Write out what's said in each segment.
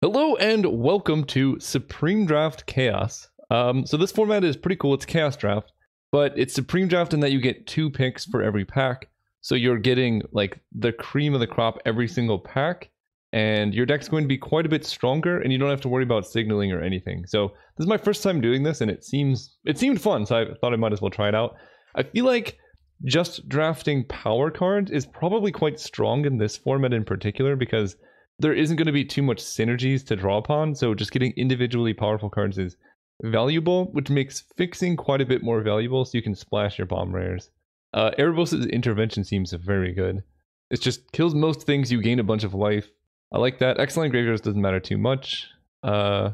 Hello and welcome to Supreme Draft Chaos. So this format is pretty cool. It's Chaos Draft, but it's Supreme Draft in that you get 2 picks for every pack. So you're getting like the cream of the crop every single pack, and your deck's going to be quite a bit stronger, and you don't have to worry about signaling or anything. So this is my first time doing this, and it seemed fun, so I thought I might as well try it out. I feel like just drafting power cards is probably quite strong in this format in particular because there isn't going to be too much synergies to draw upon, so just getting individually powerful cards is valuable, which makes fixing quite a bit more valuable so you can splash your bomb rares. Erebos' intervention seems very good. It just kills most things, you gain a bunch of life. I like that. Excellent Graveyards doesn't matter too much. Kalafi?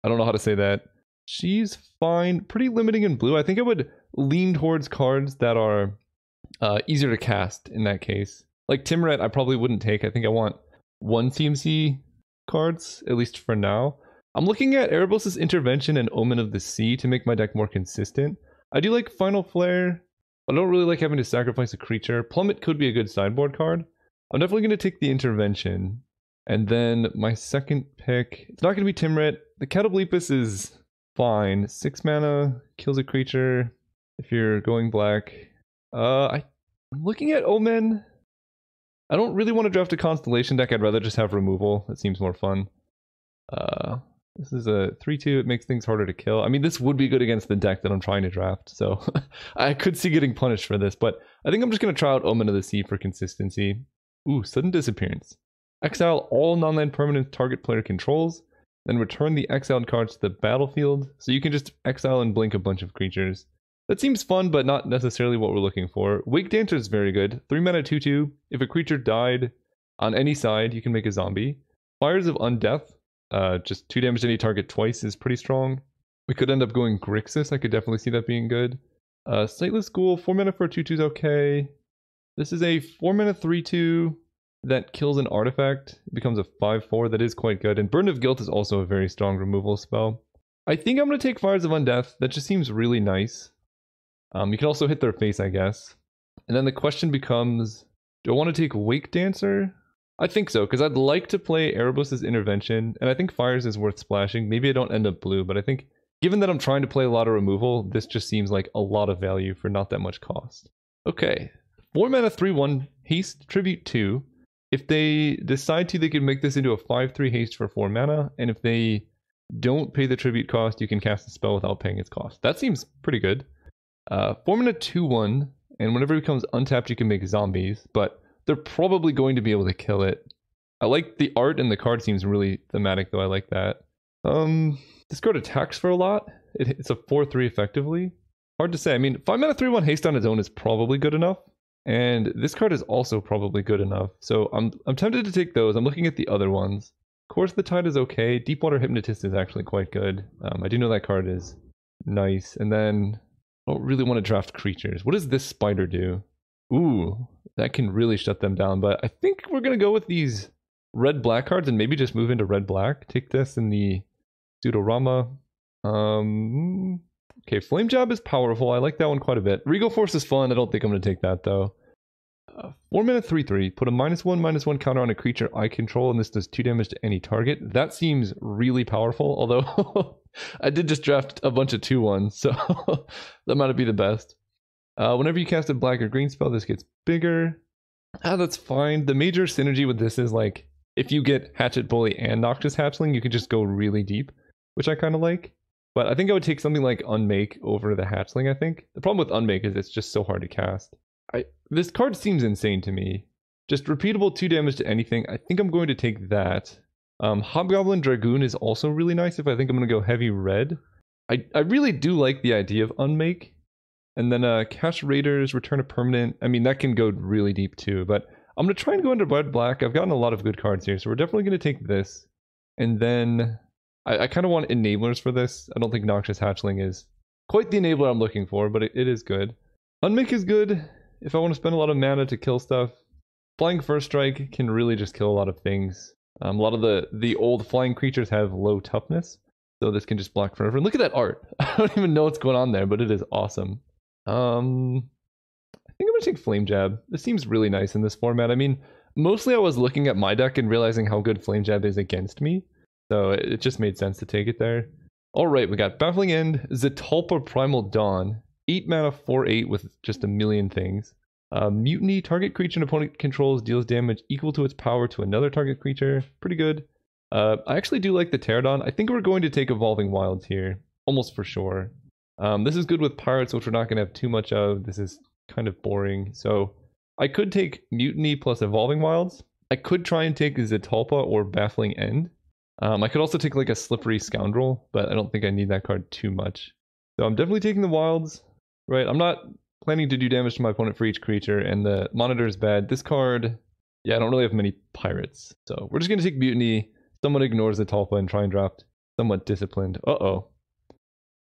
I don't know how to say that. She's fine. Pretty limiting in blue. I think I would lean towards cards that are easier to cast in that case. Like Timret, I probably wouldn't take. I think I want 1 CMC cards, at least for now. I'm looking at Erebos' Intervention and Omen of the Sea to make my deck more consistent. I do like Final Flare, but I don't really like having to sacrifice a creature. Plummet could be a good sideboard card. I'm definitely going to take the Intervention. And then my second pick, it's not going to be Timret. The Catoblepus is fine. 6 mana, kills a creature if you're going black. I'm looking at Omen. I don't really want to draft a Constellation deck. I'd rather just have removal. That seems more fun. This is a 3-2. It makes things harder to kill. I mean, this would be good against the deck that I'm trying to draft, so I could see getting punished for this, but I think I'm just going to try out Omen of the Sea for consistency. Ooh, Sudden Disappearance. Exile all non-land permanents target player controls, then return the exiled cards to the battlefield, so you can just exile and blink a bunch of creatures. That seems fun, but not necessarily what we're looking for. Wake Dancer is very good. 3 mana 2-2. If a creature died on any side, you can make a zombie. Fires of Undeath. Just 2 damage to any target twice is pretty strong. We could end up going Grixis. I could definitely see that being good. Sightless Ghoul. 4 mana for a 2-2 is okay. This is a 4 mana 3-2 that kills an artifact. It becomes a 5-4. That is quite good. And Burden of Guilt is also a very strong removal spell. I think I'm going to take Fires of Undeath. That just seems really nice. You can also hit their face, I guess. And then the question becomes, do I want to take Wake Dancer? I think so, because I'd like to play Erebos' Intervention, and I think Fires is worth splashing. Maybe I don't end up blue, but I think given that I'm trying to play a lot of removal, this just seems like a lot of value for not that much cost. Okay, 4 mana 3-1, haste, tribute 2. If they decide to, they can make this into a 5-3 haste for 4 mana, and if they don't pay the tribute cost, you can cast a spell without paying its cost. That seems pretty good. 4 mana 2-1, and whenever it becomes untapped, you can make zombies, but they're probably going to be able to kill it. I like the art, and the card seems really thematic, though. I like that. This card attacks for a lot. It's a 4-3 effectively. Hard to say. I mean, 5 mana 3-1 haste on its own is probably good enough, and this card is also probably good enough. So I'm tempted to take those. I'm looking at the other ones. Course the Tide is okay. Deepwater Hypnotist is actually quite good. I do know that card is nice, and then I don't really want to draft creatures. What does this spider do? Ooh, that can really shut them down. But I think we're going to go with these red-black cards and maybe just move into red-black. Take this in the Pseudorama. Okay, Flame Jab is powerful. I like that one quite a bit. Regal Force is fun. I don't think I'm going to take that, though. 4 mana 3-3. Put a -1/-1 counter on a creature I control, and this does 2 damage to any target. That seems really powerful, although I did just draft a bunch of 2-1s, so that might be the best. Whenever you cast a black or green spell, this gets bigger. That's fine. The major synergy with this is like, if you get Hatchet Bully and Noxious Hatchling, you can just go really deep, which I kind of like. But I think I would take something like Unmake over the Hatchling, I think. The problem with Unmake is it's just so hard to cast. This card seems insane to me. Just repeatable 2 damage to anything. I think I'm going to take that. Hobgoblin Dragoon is also really nice if I think I'm going to go heavy red. I really do like the idea of Unmake. And then Cash Raiders, return a permanent. I mean, that can go really deep too. But I'm going to try and go into red-black. I've gotten a lot of good cards here, so we're definitely going to take this. And then I kind of want enablers for this. I don't think Noxious Hatchling is quite the enabler I'm looking for, but it is good. Unmake is good if I want to spend a lot of mana to kill stuff. Flying First Strike can really just kill a lot of things. A lot of the old flying creatures have low toughness, so this can just block forever. And look at that art. I don't even know what's going on there, but it is awesome. I think I'm going to take Flame Jab. This seems really nice in this format. I mean, Mostly I was looking at my deck and realizing how good Flame Jab is against me. So it just made sense to take it there. Alright, we got Baffling End, Zetalpa Primal Dawn, 8 mana 4/8 with just a million things. Mutiny, target creature an opponent controls deals damage equal to its power to another target creature. Pretty good. I actually do like the Pterodon. I think we're going to take Evolving Wilds here, almost for sure. This is good with Pirates, which we're not going to have too much of. This is kind of boring. So I could take Mutiny plus Evolving Wilds. I could try and take Zetalpa or Baffling End. I could also take like a Slippery Scoundrel, but I don't think I need that card too much. So I'm definitely taking the Wilds, right? I'm not planning to do damage to my opponent for each creature, and the Monitor is bad. This card, yeah, I don't really have many Pirates. So we're just going to take Mutiny. Someone ignores Zetalpa and try and draft Somewhat Disciplined. Uh-oh.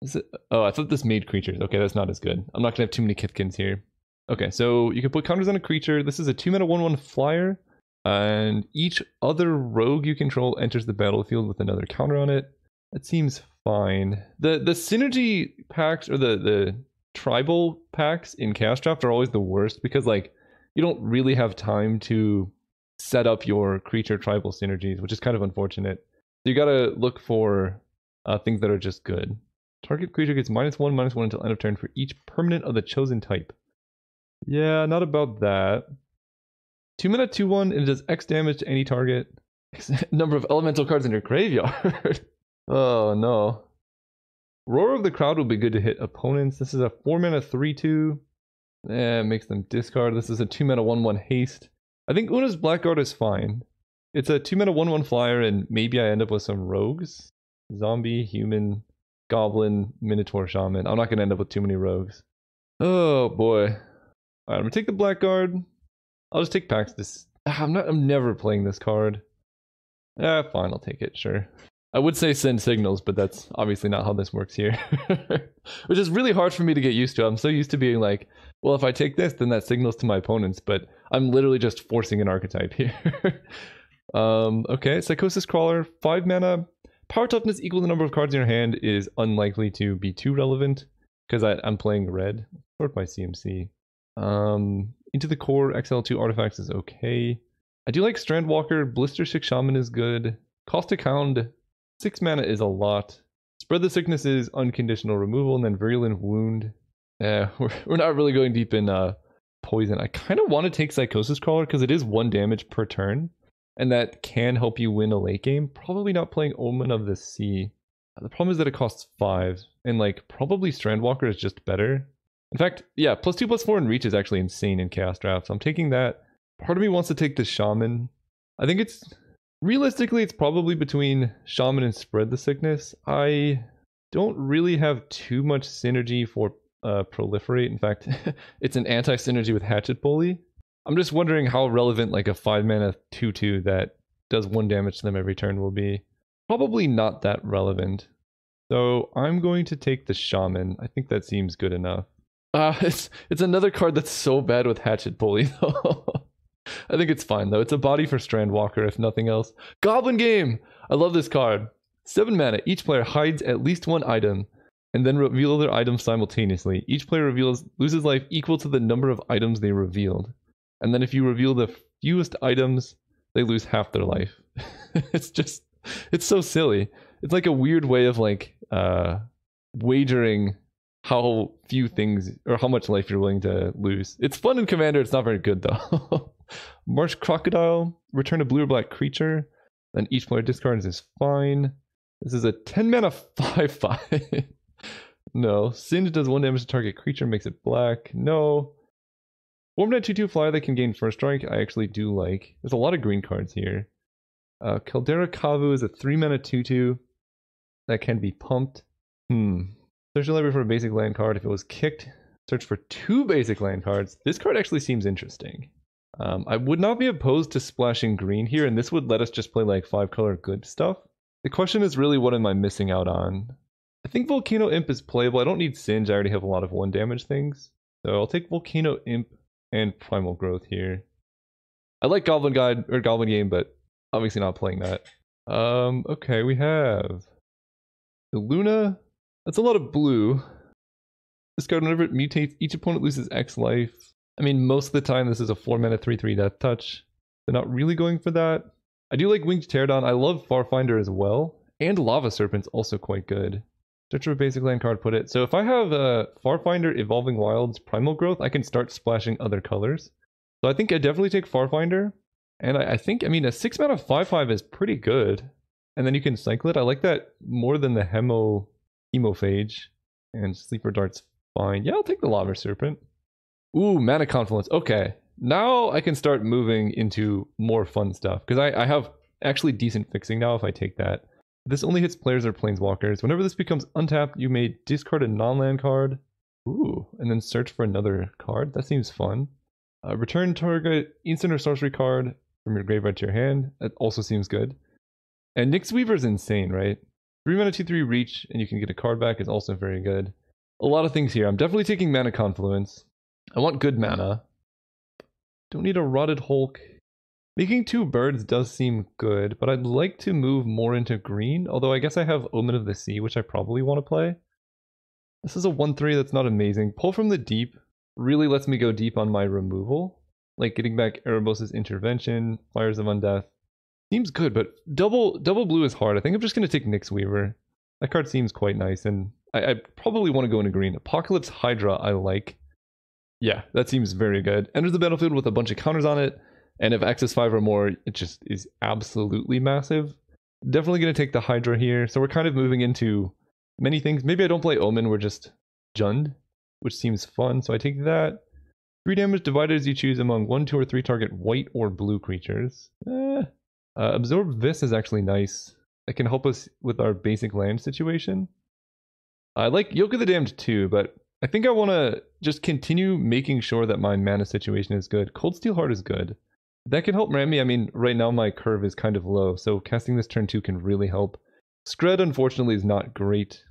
Is it? Oh, I thought this made creatures. Okay, that's not as good. I'm not going to have too many Kithkins here. Okay, so you can put counters on a creature. This is a 2-mana 1/1 flyer. And each other rogue you control enters the battlefield with another counter on it. That seems fine. The synergy packs, or the tribal packs in Chaos Draft are always the worst, because like you don't really have time to set up your creature tribal synergies, which is kind of unfortunate. So you gotta look for things that are just good. Target creature gets -1/-1 until end of turn for each permanent of the chosen type. Yeah, not about that. 2 mana 2/1 and it does X damage to any target. Number of elemental cards in your graveyard. Oh no. Roar of the Crowd will be good to hit opponents. This is a 4 mana 3/2. It makes them discard. This is a 2 mana 1/1 haste. I think Una's Blackguard is fine. It's a 2 mana 1/1 flyer, and maybe I end up with some rogues. Zombie, human, goblin, minotaur, shaman. I'm not gonna end up with too many rogues. Oh boy. Alright, I'm gonna take the Blackguard. I'll just take Pax. I'm never playing this card. Fine, I'll take it, sure. I would say send signals, but that's obviously not how this works here. Which is really hard for me to get used to. I'm so used to being like, well, if I take this, then that signals to my opponents, but I'm literally just forcing an archetype here. Okay, Psychosis Crawler, 5 mana. Power toughness equal to the number of cards in your hand is unlikely to be too relevant, because I'm playing red. Sort by CMC. Into the Core, XL2 artifacts is okay. I do like Strandwalker. Blister Sick Shaman is good. Caustic Hound, 6 mana is a lot. Spread the Sickness is unconditional removal, and then Virulent Wound. We're not really going deep in poison. I kind of want to take Psychosis Crawler because it is 1 damage per turn, and that can help you win a late game. Probably not playing Omen of the Sea. The problem is that it costs 5, and like probably Strandwalker is just better. In fact, yeah, +2/+4 in reach is actually insane in Chaos Draft, so I'm taking that. Part of me wants to take the Shaman. I think it's, realistically, it's probably between Shaman and Spread the Sickness. I don't really have too much synergy for Proliferate. In fact, it's an anti-synergy with Hatchet Bully. I'm just wondering how relevant like a 5 mana 2/2 that does 1 damage to them every turn will be. Probably not that relevant. So I'm going to take the Shaman. I think that seems good enough. It's another card that's so bad with Hatchet Bully though. I think it's fine though. It's a body for Strandwalker if nothing else. Goblin Game! I love this card. 7 mana. Each player hides at least 1 item and then reveal their items simultaneously. Each player loses life equal to the number of items they revealed. And then if you reveal the fewest items, they lose half their life. It's so silly. It's like a weird way of like wagering how few things, or how much life you're willing to lose. It's fun in Commander, it's not very good though. Marsh Crocodile, return a blue or black creature, then each player discards is fine. This is a 10 mana 5/5. No. Singe does 1 damage to target creature, makes it black. No. 4 mana 2/2 flyer that can gain first strike, I actually do like. There's a lot of green cards here. Caldera Kavu is a 3 mana 2/2 that can be pumped. Search the library for a basic land card. If it was kicked, search for 2 basic land cards. This card actually seems interesting. I would not be opposed to splashing green here, and this would let us just play like 5-color good stuff. The question is really, what am I missing out on? I think Volcano Imp is playable. I don't need Singe. I already have a lot of 1 damage things. So I'll take Volcano Imp and Primal Growth here. I like Goblin Guide or Goblin Game, but obviously not playing that. Okay, we have the Luna. That's a lot of blue. This card, whenever it mutates, each opponent loses X life. I mean, most of the time this is a 4 mana 3/3 Death Touch. They're not really going for that. I do like Winged Pterodon. I love Farfinder as well. And Lava Serpent's also quite good. Search for a basic land card, put it. So if I have a Farfinder, Evolving Wilds, Primal Growth, I can start splashing other colors. So I think I definitely take Farfinder. And I think, I mean, a 6 mana 5/5 is pretty good. And then you can cycle it. I like that more than the Hemophage. And Sleeper Dart's fine. Yeah, I'll take the Lava Serpent. Ooh, Mana Confluence. Okay. Now I can start moving into more fun stuff. Because I have actually decent fixing now if I take that. This only hits players or planeswalkers. Whenever this becomes untapped, you may discard a non-land card. Ooh, and then search for another card. That seems fun. Return target instant or sorcery card from your graveyard to your hand. That also seems good. And Nyx Weaver's insane, right? 3 mana 2/3 reach, and you can get a card back is also very good. A lot of things here. I'm definitely taking Mana Confluence. I want good mana. Don't need a Rotted Hulk. Making 2 birds does seem good, but I'd like to move more into green, although I guess I have Omen of the Sea, which I probably want to play. This is a 1/3 that's not amazing. Pull from the Deep really lets me go deep on my removal. Like getting back Erebos' Intervention, Fires of Undeath. Seems good, but double blue is hard. I think I'm just going to take Nyx Weaver. That card seems quite nice, and I probably want to go into green. Apocalypse Hydra I like. Yeah, that seems very good. Enters the battlefield with a bunch of counters on it. And if X is 5 or more, it just is absolutely massive. Definitely going to take the Hydra here. So we're kind of moving into many things. Maybe I don't play Omen, we're just Jund, which seems fun. So I take that. 3 damage divided as you choose among 1, 2, or 3 target white or blue creatures. Absorb This is actually nice. It can help us with our basic land situation. I like Yoke of the Damned too, but I think I want to just continue making sure that my mana situation is good. Cold Steel Heart is good. That can help ram me. I mean, right now my curve is kind of low, so casting this turn 2 can really help. Scred, unfortunately, is not great.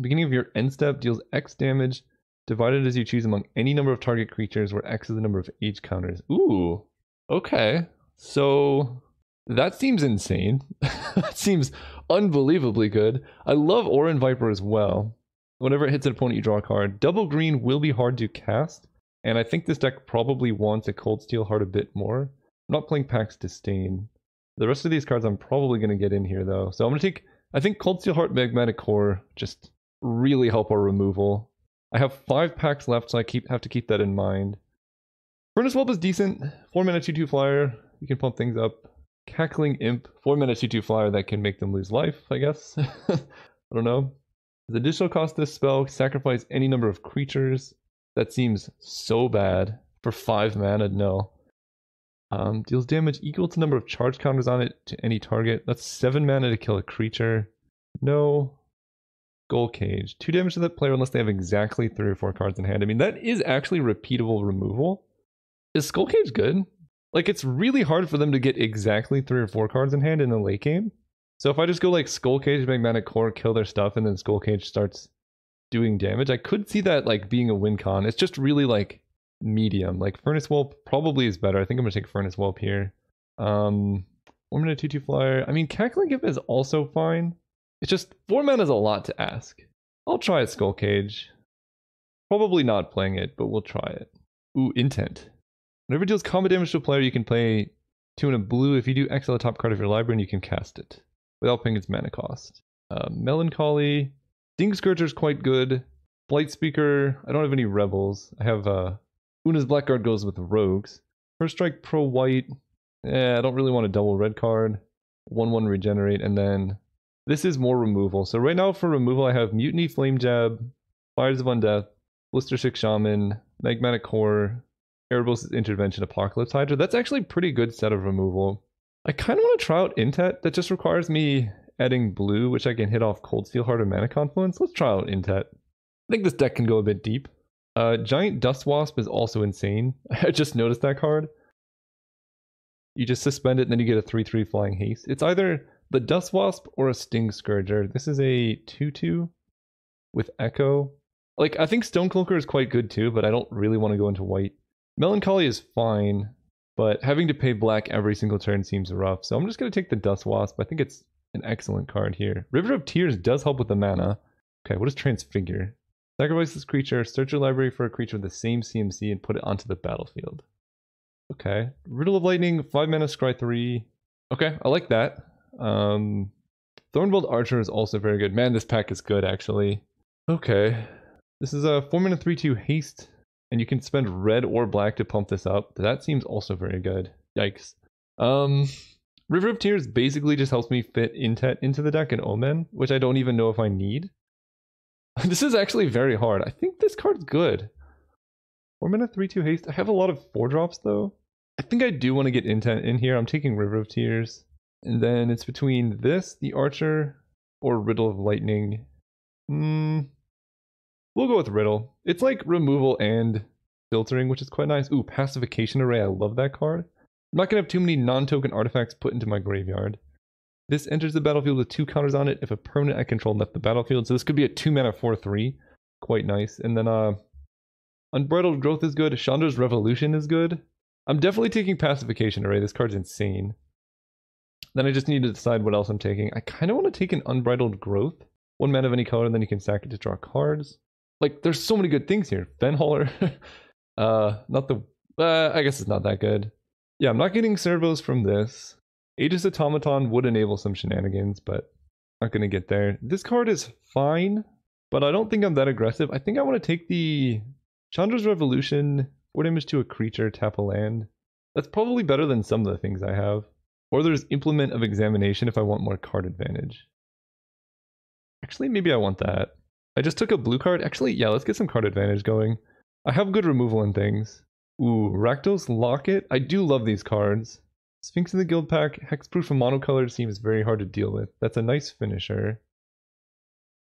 Beginning of your end step deals X damage, divided as you choose among any number of target creatures, where X is the number of age counters. Ooh, okay. So that seems insane. That seems unbelievably good. I love Oran Viper as well. Whenever it hits an opponent, you draw a card. Double green will be hard to cast. And I think this deck probably wants a Cold Steel Heart a bit more. I'm not playing Pax Disdain. The rest of these cards I'm probably going to get in here though. So I'm going to take, I think Cold Steel Heart, Magmatic Core just really help our removal. I have 5 packs left, so I have to keep that in mind. Furnace Whelp is decent. 4 mana 2/2 flyer. You can pump things up. Cackling Imp. 4 mana 2/2 flyer that can make them lose life, I guess. I don't know. The additional cost of this spell, sacrifice any number of creatures. That seems so bad. For 5 mana, no. Deals damage equal to the number of charge counters on it to any target. That's 7 mana to kill a creature. No. Skull Cage. 2 damage to that player unless they have exactly 3 or 4 cards in hand. I mean, that is actually repeatable removal. Is Skull Cage good? Like, it's really hard for them to get exactly 3 or 4 cards in hand in the late game. So if I just go like Skull Cage, Magmatic Core, kill their stuff, and then Skull Cage starts doing damage, I could see that like being a win con. It's just really like medium. Like Furnace Whelp probably is better. I think I'm gonna take Furnace Whelp here. 1 mana 2/2 flyer. I mean, Cackling Imp is also fine. It's just 4 mana is a lot to ask. I'll try a Skull Cage. Probably not playing it, but we'll try it. Ooh, Intent. Whenever it deals combat damage to a player, you can play 2 in a blue. If you do, exile the top card of your library and you can cast it without paying its mana cost. Melancholy. Sting Scourger is quite good. Flight Speaker. I don't have any rebels. I have Una's Blackguard goes with rogues. First Strike Pro White. I don't really want a double red card. 1/1 regenerate, and then this is more removal. So right now for removal I have Mutiny, Flame Jab, Fires of Undeath, Blister 6 Shaman, Magmatic Core, Erebos' Intervention, Apocalypse Hydra. That's actually a pretty good set of removal. I kind of want to try out Intet. That just requires me adding blue, which I can hit off Cold Steel Heart or Mana Confluence. Let's try out Intet. I think this deck can go a bit deep. Giant Dust Wasp is also insane. I just noticed that card. You just suspend it and then you get a 3/3 flying haste. It's either the Dust Wasp or a Sting Scourger. This is a 2/2 with Echo. Like, I think Stonecloaker is quite good too, but I don't really want to go into white. Melancholy is fine, but having to pay black every single turn seems rough. So I'm just going to take the Dust Wasp. I think it's an excellent card here. River of Tears does help with the mana. Okay, what is Transfigure? Sacrifice this creature, search your library for a creature with the same CMC, and put it onto the battlefield. Okay. Riddle of Lightning, 5 mana, scry 3. Okay, I like that. Thornbolt Archer is also very good. Man, this pack is good, actually. Okay. This is a 4 mana 3/2 haste, and you can spend red or black to pump this up. That seems also very good. Yikes. River of Tears basically just helps me fit Intet into the deck and Omen, which I don't even know if I need. This is actually very hard. I think this card's good. 4 mana 3/2 haste. I have a lot of 4-drops though. I think I do want to get Intent in here. I'm taking River of Tears. And then it's between this, the Archer, or Riddle of Lightning. We'll go with Riddle. It's like removal and filtering, which is quite nice. Ooh, Pacification Array. I love that card. I'm not going to have too many non-token artifacts put into my graveyard. This enters the battlefield with 2 counters on it if a permanent I control left the battlefield. So this could be a 2 mana 4/3. Quite nice. And then Unbridled Growth is good. Chandra's Revolution is good. I'm definitely taking Pacification Array. This card's insane. Then I just need to decide what else I'm taking. I kind of want to take an Unbridled Growth. 1 mana of any color, then you can sack it to draw cards. Like, there's so many good things here. Fenhauler. Not the... I guess it's not that good. Yeah, I'm not getting servos from this. Aegis Automaton would enable some shenanigans, but not going to get there. This card is fine, but I don't think I'm that aggressive. I think I want to take the Chandra's Revolution, 4 damage to a creature, tap a land. That's probably better than some of the things I have. Or there's Implement of Examination if I want more card advantage. Actually, maybe I want that. I just took a blue card. Actually, yeah, let's get some card advantage going. I have good removal and things. Ooh, Rakdos Locket. I do love these cards. Sphinx in the Guild Pack. Hexproof and monocolored seems very hard to deal with. That's a nice finisher.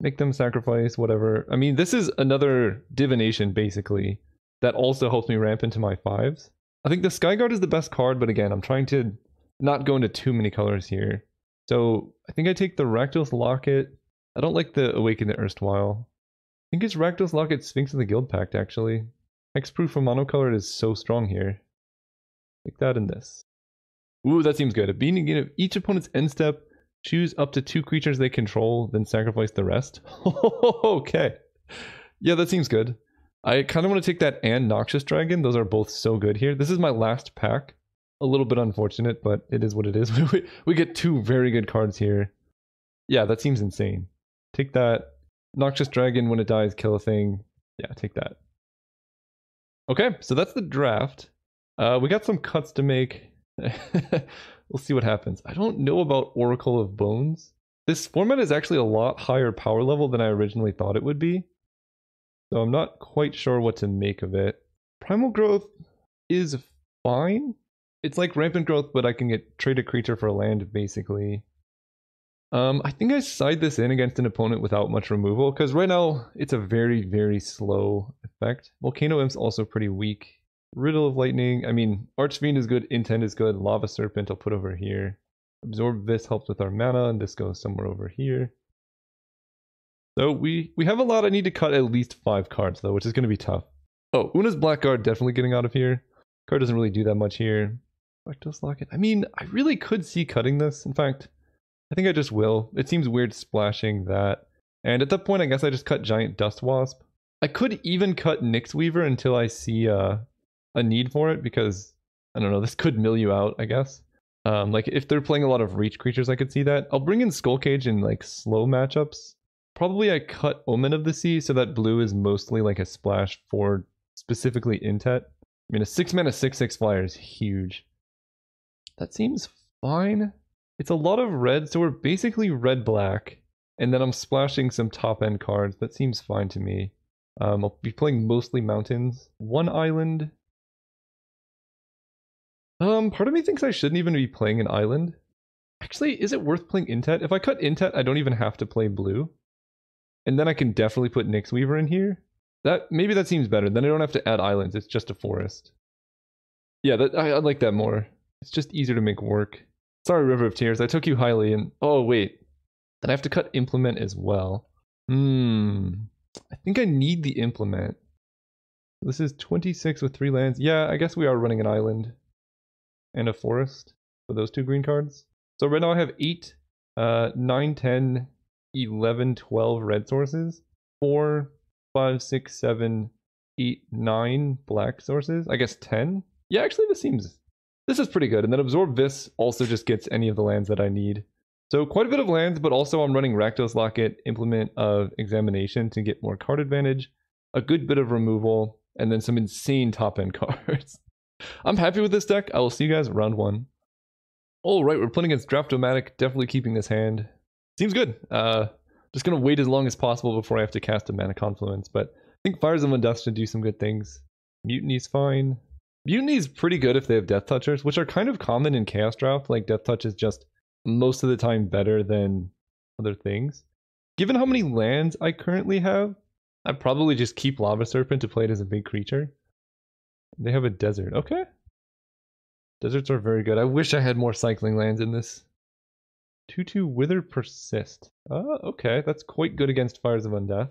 Make them sacrifice, whatever. I mean, this is another divination, basically, that also helps me ramp into my 5s. I think the Skyguard is the best card, but again, I'm trying to not go into too many colors here. So I think I take the Rakdos Locket. I don't like the Awaken the Erstwhile. I think it's Rakdos Locket Sphinx in the Guild Pact, actually. Hexproof for monocolored is so strong here. Take that in this. Ooh, that seems good. At the beginning of each opponent's end step, choose up to 2 creatures they control, then sacrifice the rest. Okay. Yeah, that seems good. I kind of want to take that and Noxious Dragon. Those are both so good here. This is my last pack. A little bit unfortunate, but it is what it is. We get 2 very good cards here. Yeah, that seems insane. Take that. Noxious Dragon, when it dies, kill a thing. Yeah, take that. Okay, so that's the draft. We got some cuts to make. We'll see what happens. I don't know about Oracle of Bones. This format is actually a lot higher power level than I originally thought it would be. So I'm not quite sure what to make of it. Primal Growth is fine. It's like Rampant Growth, but I can trade a creature for a land, basically. I think I side this in against an opponent without much removal, because right now it's a very, very slow effect. Volcano Imp's also pretty weak. Riddle of Lightning, I mean, Archfiend is good, Intent is good, Lava Serpent I'll put over here. Absorb this helps with our mana, and this goes somewhere over here. So we have a lot. I need to cut at least 5 cards, though, which is going to be tough. Oh, Una's Blackguard definitely getting out of here. Card doesn't really do that much here. Rakdos Locket. I mean, I really could see cutting this. In fact, I think I just will. It seems weird splashing that. And at that point, I guess I just cut Giant Dust Wasp. I could even cut Nyx Weaver until I see a need for it, because, I don't know, this could mill you out, I guess. Like, if they're playing a lot of reach creatures, I could see that. I'll bring in Skull Cage in, like, slow matchups. Probably I cut Omen of the Sea so that blue is mostly like a splash for specifically Intet. I mean, a 6 mana 6/6 flyer is huge. That seems fine. It's a lot of red, so we're basically red-black. And then I'm splashing some top-end cards. That seems fine to me. I'll be playing mostly mountains. 1 island. Part of me thinks I shouldn't even be playing an island. Actually, is it worth playing Intet? If I cut Intet, I don't even have to play blue. And then I can definitely put Nyx Weaver in here. Maybe that seems better. Then I don't have to add islands. It's just a forest. Yeah, I like that more. It's just easier to make work. Sorry, River of Tears. I took you highly and... Oh, wait. Then I have to cut Implement as well. I think I need the Implement. This is 26 with 3 lands. Yeah, I guess we are running an island. And a forest for those 2 green cards. So right now I have 8, 9, 10... 11, 12 red sources, 4, 5, 6, 7, 8, 9 black sources. I guess 10. Yeah, actually this is pretty good. And then Absorb This also just gets any of the lands that I need. So quite a bit of lands, but also I'm running Rakdos Locket, Implement of Examination to get more card advantage, a good bit of removal, and then some insane top-end cards. I'm happy with this deck. I will see you guys round 1. All right, we're playing against Draft-O-Matic, definitely keeping this hand. Seems good. Just gonna wait as long as possible before I have to cast a Mana Confluence, but I think Fires of Undeath should do some good things. Mutiny's fine. Mutiny's pretty good if they have Death Touchers, which are kind of common in Chaos Draft. Like, Death Touch is just most of the time better than other things. Given how many lands I currently have, I'd probably just keep Lava Serpent to play it as a big creature. They have a desert. Okay. Deserts are very good. I wish I had more cycling lands in this. 2/2 Wither Persist. Okay. That's quite good against Fires of Undeath.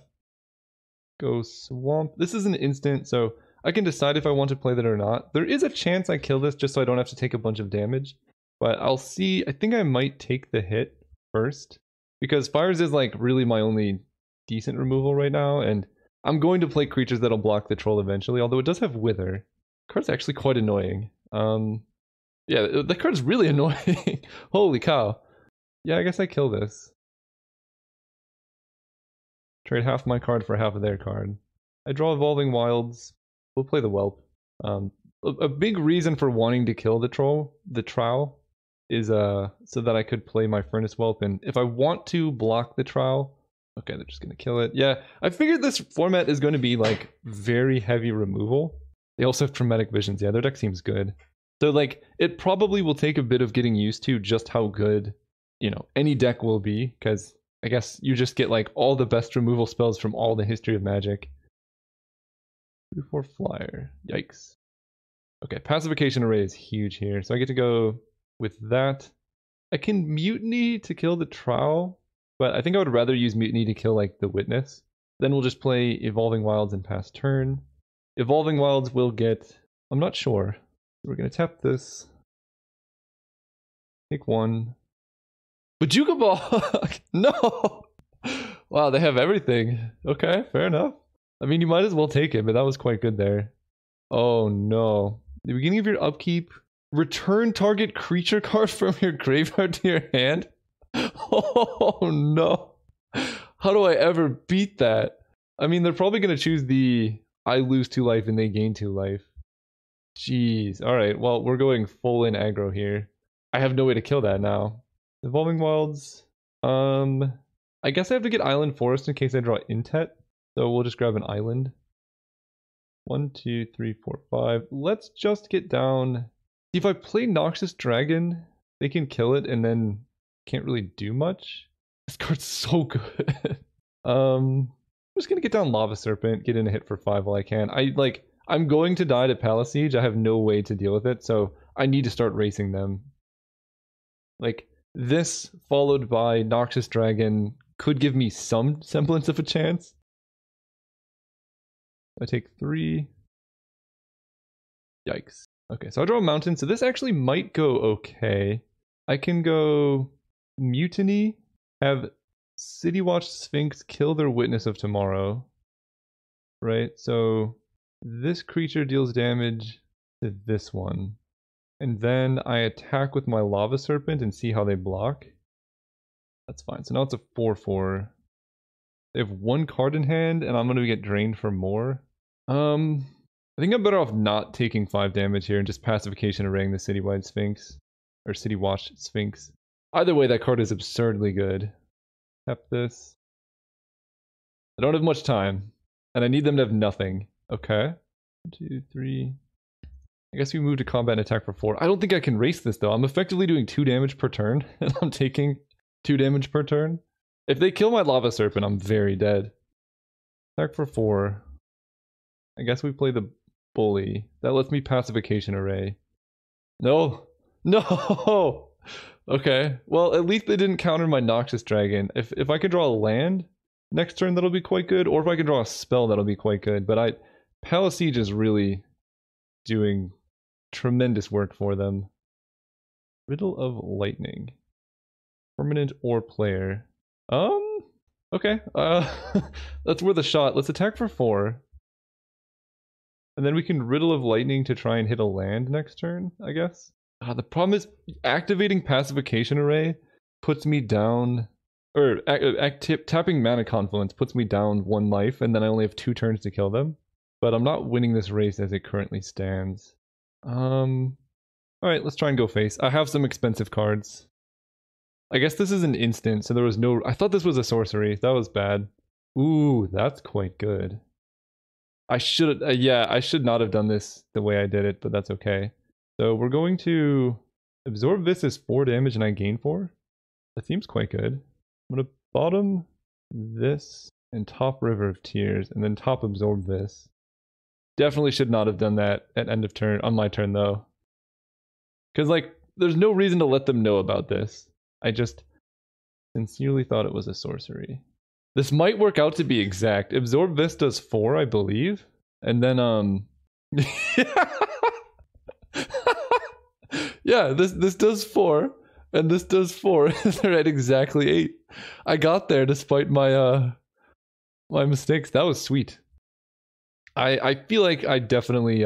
Go Swamp. This is an instant, so I can decide if I want to play that or not. There is a chance I kill this just so I don't have to take a bunch of damage. But I'll see. I think I might take the hit first. Because Fires is like really my only decent removal right now. And I'm going to play creatures that'll block the troll eventually. Although it does have Wither. The card's actually quite annoying. Yeah, the card's really annoying. Holy cow. Yeah, I guess I kill this. Trade half my card for half of their card. I draw Evolving Wilds. We'll play the Whelp. A big reason for wanting to kill the Trowel, is so that I could play my Furnace Whelp. And if I want to block the Trowel, okay, they're just gonna kill it. Yeah, I figured this format is going to be like very heavy removal. They also have Traumatic Visions. Yeah, their deck seems good. So like, it probably will take a bit of getting used to just how good, you know, any deck will be, because I guess you just get like all the best removal spells from all the history of Magic. 2/4 Flyer. Yikes. Okay, Pacification Array is huge here, so I get to go with that. I can Mutiny to kill the Trowel, but I think I would rather use Mutiny to kill like the Witness. Then we'll just play Evolving Wilds and pass turn. Evolving Wilds will get... I'm not sure. We're going to tap this. Take one. Bajuka Ball! No! Wow, they have everything. Okay, fair enough. I mean, you might as well take it, but that was quite good there. Oh no. The beginning of your upkeep, return target creature card from your graveyard to your hand? Oh no. How do I ever beat that? I mean, they're probably going to choose the I lose 2 life and they gain 2 life. Jeez. Alright, well, we're going full in aggro here. I have no way to kill that now. Evolving Wilds. I guess I have to get Island Forest in case I draw Intet. So we'll just grab an island. 1, 2, 3, 4, 5. Let's just get down. If I play Noxious Dragon, they can kill it and then can't really do much. This card's so good. I'm just gonna get down Lava Serpent, get in a hit for 5 while I can. I'm going to die to Palisade. I have no way to deal with it, so I need to start racing them. Like, this followed by Noxious Dragon could give me some semblance of a chance. I take 3. Yikes. Okay, so I draw a mountain, so this actually might go okay. I can go Mutiny, have City Watch Sphinx kill their Witness of Tomorrow. Right, so this creature deals damage to this one. And then I attack with my Lava Serpent and see how they block. That's fine, so now it's a 4/4. They have 1 card in hand, and I'm going to get drained for more. I think I'm better off not taking 5 damage here and just Pacification Arraying the Citywide Sphinx. Or City Watch Sphinx. Either way, that card is absurdly good. Tap this. I don't have much time. And I need them to have nothing. Okay. 1, 2, 3. I guess we move to combat and attack for 4. I don't think I can race this, though. I'm effectively doing 2 damage per turn. And I'm taking 2 damage per turn. If they kill my Lava Serpent, I'm very dead. Attack for 4. I guess we play the Bully. That lets me Pacification Array. No! No! Okay. Well, at least they didn't counter my Noxious Dragon. If I could draw a land next turn, that'll be quite good. Or if I can draw a spell, that'll be quite good. But Palisade is really doing tremendous work for them. Riddle of Lightning. Permanent or player. Okay. That's worth a shot. Let's attack for 4. And then we can Riddle of Lightning to try and hit a land next turn, I guess. The problem is activating Pacification Array puts me down, or tapping Mana Confluence puts me down 1 life, and then I only have 2 turns to kill them. But I'm not winning this race as it currently stands. Alright, let's try and go face. I have some expensive cards. I guess this is an instant, so there was no... I thought this was a sorcery. That was bad. Ooh, that's quite good. I should... yeah, I should not have done this the way I did it, but that's okay. So we're going to... Absorb this is 4 damage and I gain 4. That seems quite good. I'm going to bottom this and top River of Tears, and then top absorb this. Definitely should not have done that at end of turn, on my turn though. Because, like, there's no reason to let them know about this. I just sincerely thought it was a sorcery. This might work out to be exact. Absorb this does 4, I believe. And then, yeah, this does 4. And this does 4. They're at exactly 8. I got there despite my, my mistakes. That was sweet. I feel like I definitely,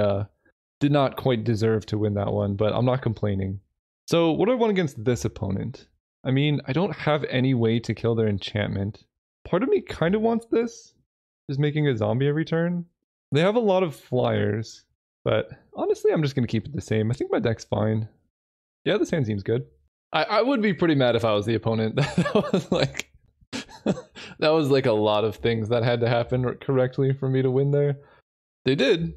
did not quite deserve to win that one, but I'm not complaining. So what do I want against this opponent? I mean, I don't have any way to kill their enchantment. Part of me kind of wants this, just making a zombie every turn. They have a lot of flyers, but honestly, I'm just going to keep it the same. I think my deck's fine. Yeah, this hand seems good. I would be pretty mad if I was the opponent. That was like... that was like a lot of things that had to happen correctly for me to win there. They did.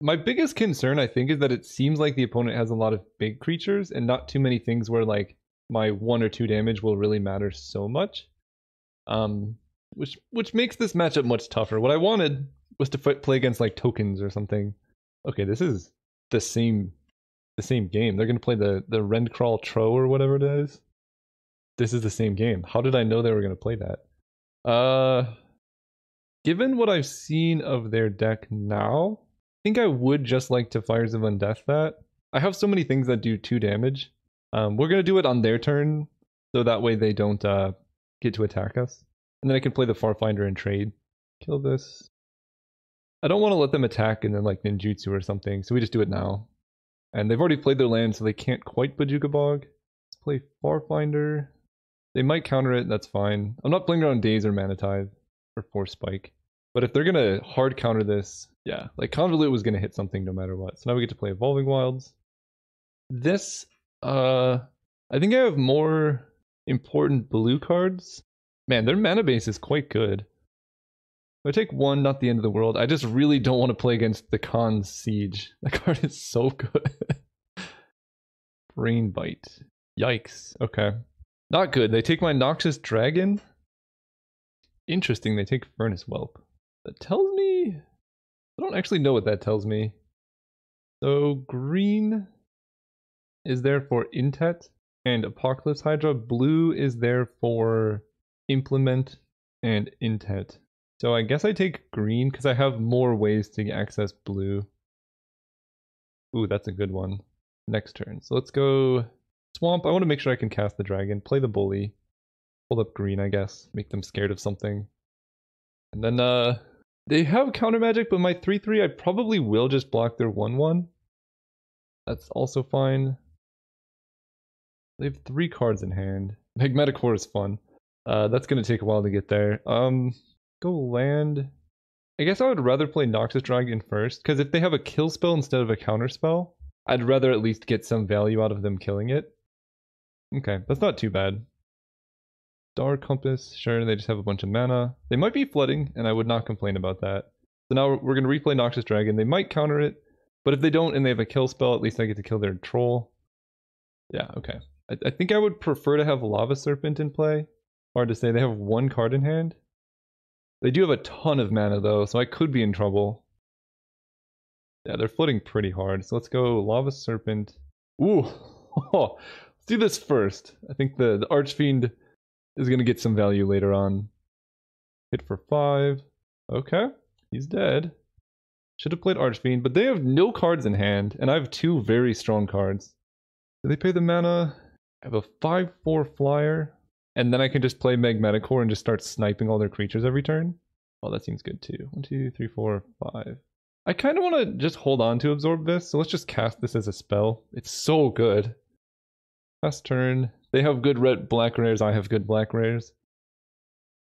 My biggest concern, I think, is that it seems like the opponent has a lot of big creatures and not too many things where, like, my 1 or 2 damage will really matter so much. Which makes this matchup much tougher. What I wanted was to play against, like, tokens or something. Okay, this is the same game. They're going to play the Rendcrawl Tro or whatever it is. This is the same game. How did I know they were going to play that? Given what I've seen of their deck now, I think I would just like to Fires of Undeath that. I have so many things that do 2 damage. We're going to do it on their turn, so that way they don't get to attack us. And then I can play the Farfinder and trade. Kill this. I don't want to let them attack and then like ninjutsu or something, so we just do it now. And they've already played their land, so they can't quite Bojuka Bog. Let's play Farfinder. They might counter it, that's fine. I'm not playing around Daze or Mana Tithe or Force Spike. But if they're going to hard counter this, yeah, like Convolute was going to hit something no matter what. So now we get to play Evolving Wilds. This, I think I have more important blue cards. Man, their mana base is quite good. If I take 1, not the end of the world. I just really don't want to play against the Khan's Siege. That card is so good. Brain Bite. Yikes. Okay. Not good. They take my Noxious Dragon. Interesting, they take Furnace Whelp. That tells me... I don't actually know what that tells me. So green is there for Intet and Apocalypse Hydra. Blue is there for Implement and Intet. So I guess I take green because I have more ways to access blue. Ooh, that's a good one. Next turn. So let's go Swamp. I want to make sure I can cast the dragon. Play the bully. Hold up green, I guess. Make them scared of something. And then, they have counter magic, but my 3/3, I probably will just block their 1/1. That's also fine. They have 3 cards in hand. Magnetic Core is fun. That's going to take a while to get there. Go land. I guess I would rather play Noxious Dragon first, because if they have a kill spell instead of a counter spell, I'd rather at least get some value out of them killing it. Okay, that's not too bad. Star Compass, sure, they just have a bunch of mana. They might be flooding, and I would not complain about that. So now we're going to replay Noxious Dragon. They might counter it, but if they don't and they have a kill spell, at least I get to kill their troll. Yeah, okay. I think I would prefer to have Lava Serpent in play. Hard to say, they have 1 card in hand. They do have a ton of mana though, so I could be in trouble. Yeah, they're flooding pretty hard, so let's go Lava Serpent. Ooh, let's do this first. I think the Archfiend is going to get some value later on. Hit for 5. Okay, he's dead. Should have played Archfiend, but they have no cards in hand, and I have 2 very strong cards. Do they pay the mana? I have a 5/4 flyer, and then I can just play Magnetic Core and just start sniping all their creatures every turn. Oh, that seems good too. 1, 2, 3, 4, 5. I kind of want to just hold on to absorb this, so let's just cast this as a spell. It's so good. Last turn. They have good red black rares, I have good black rares.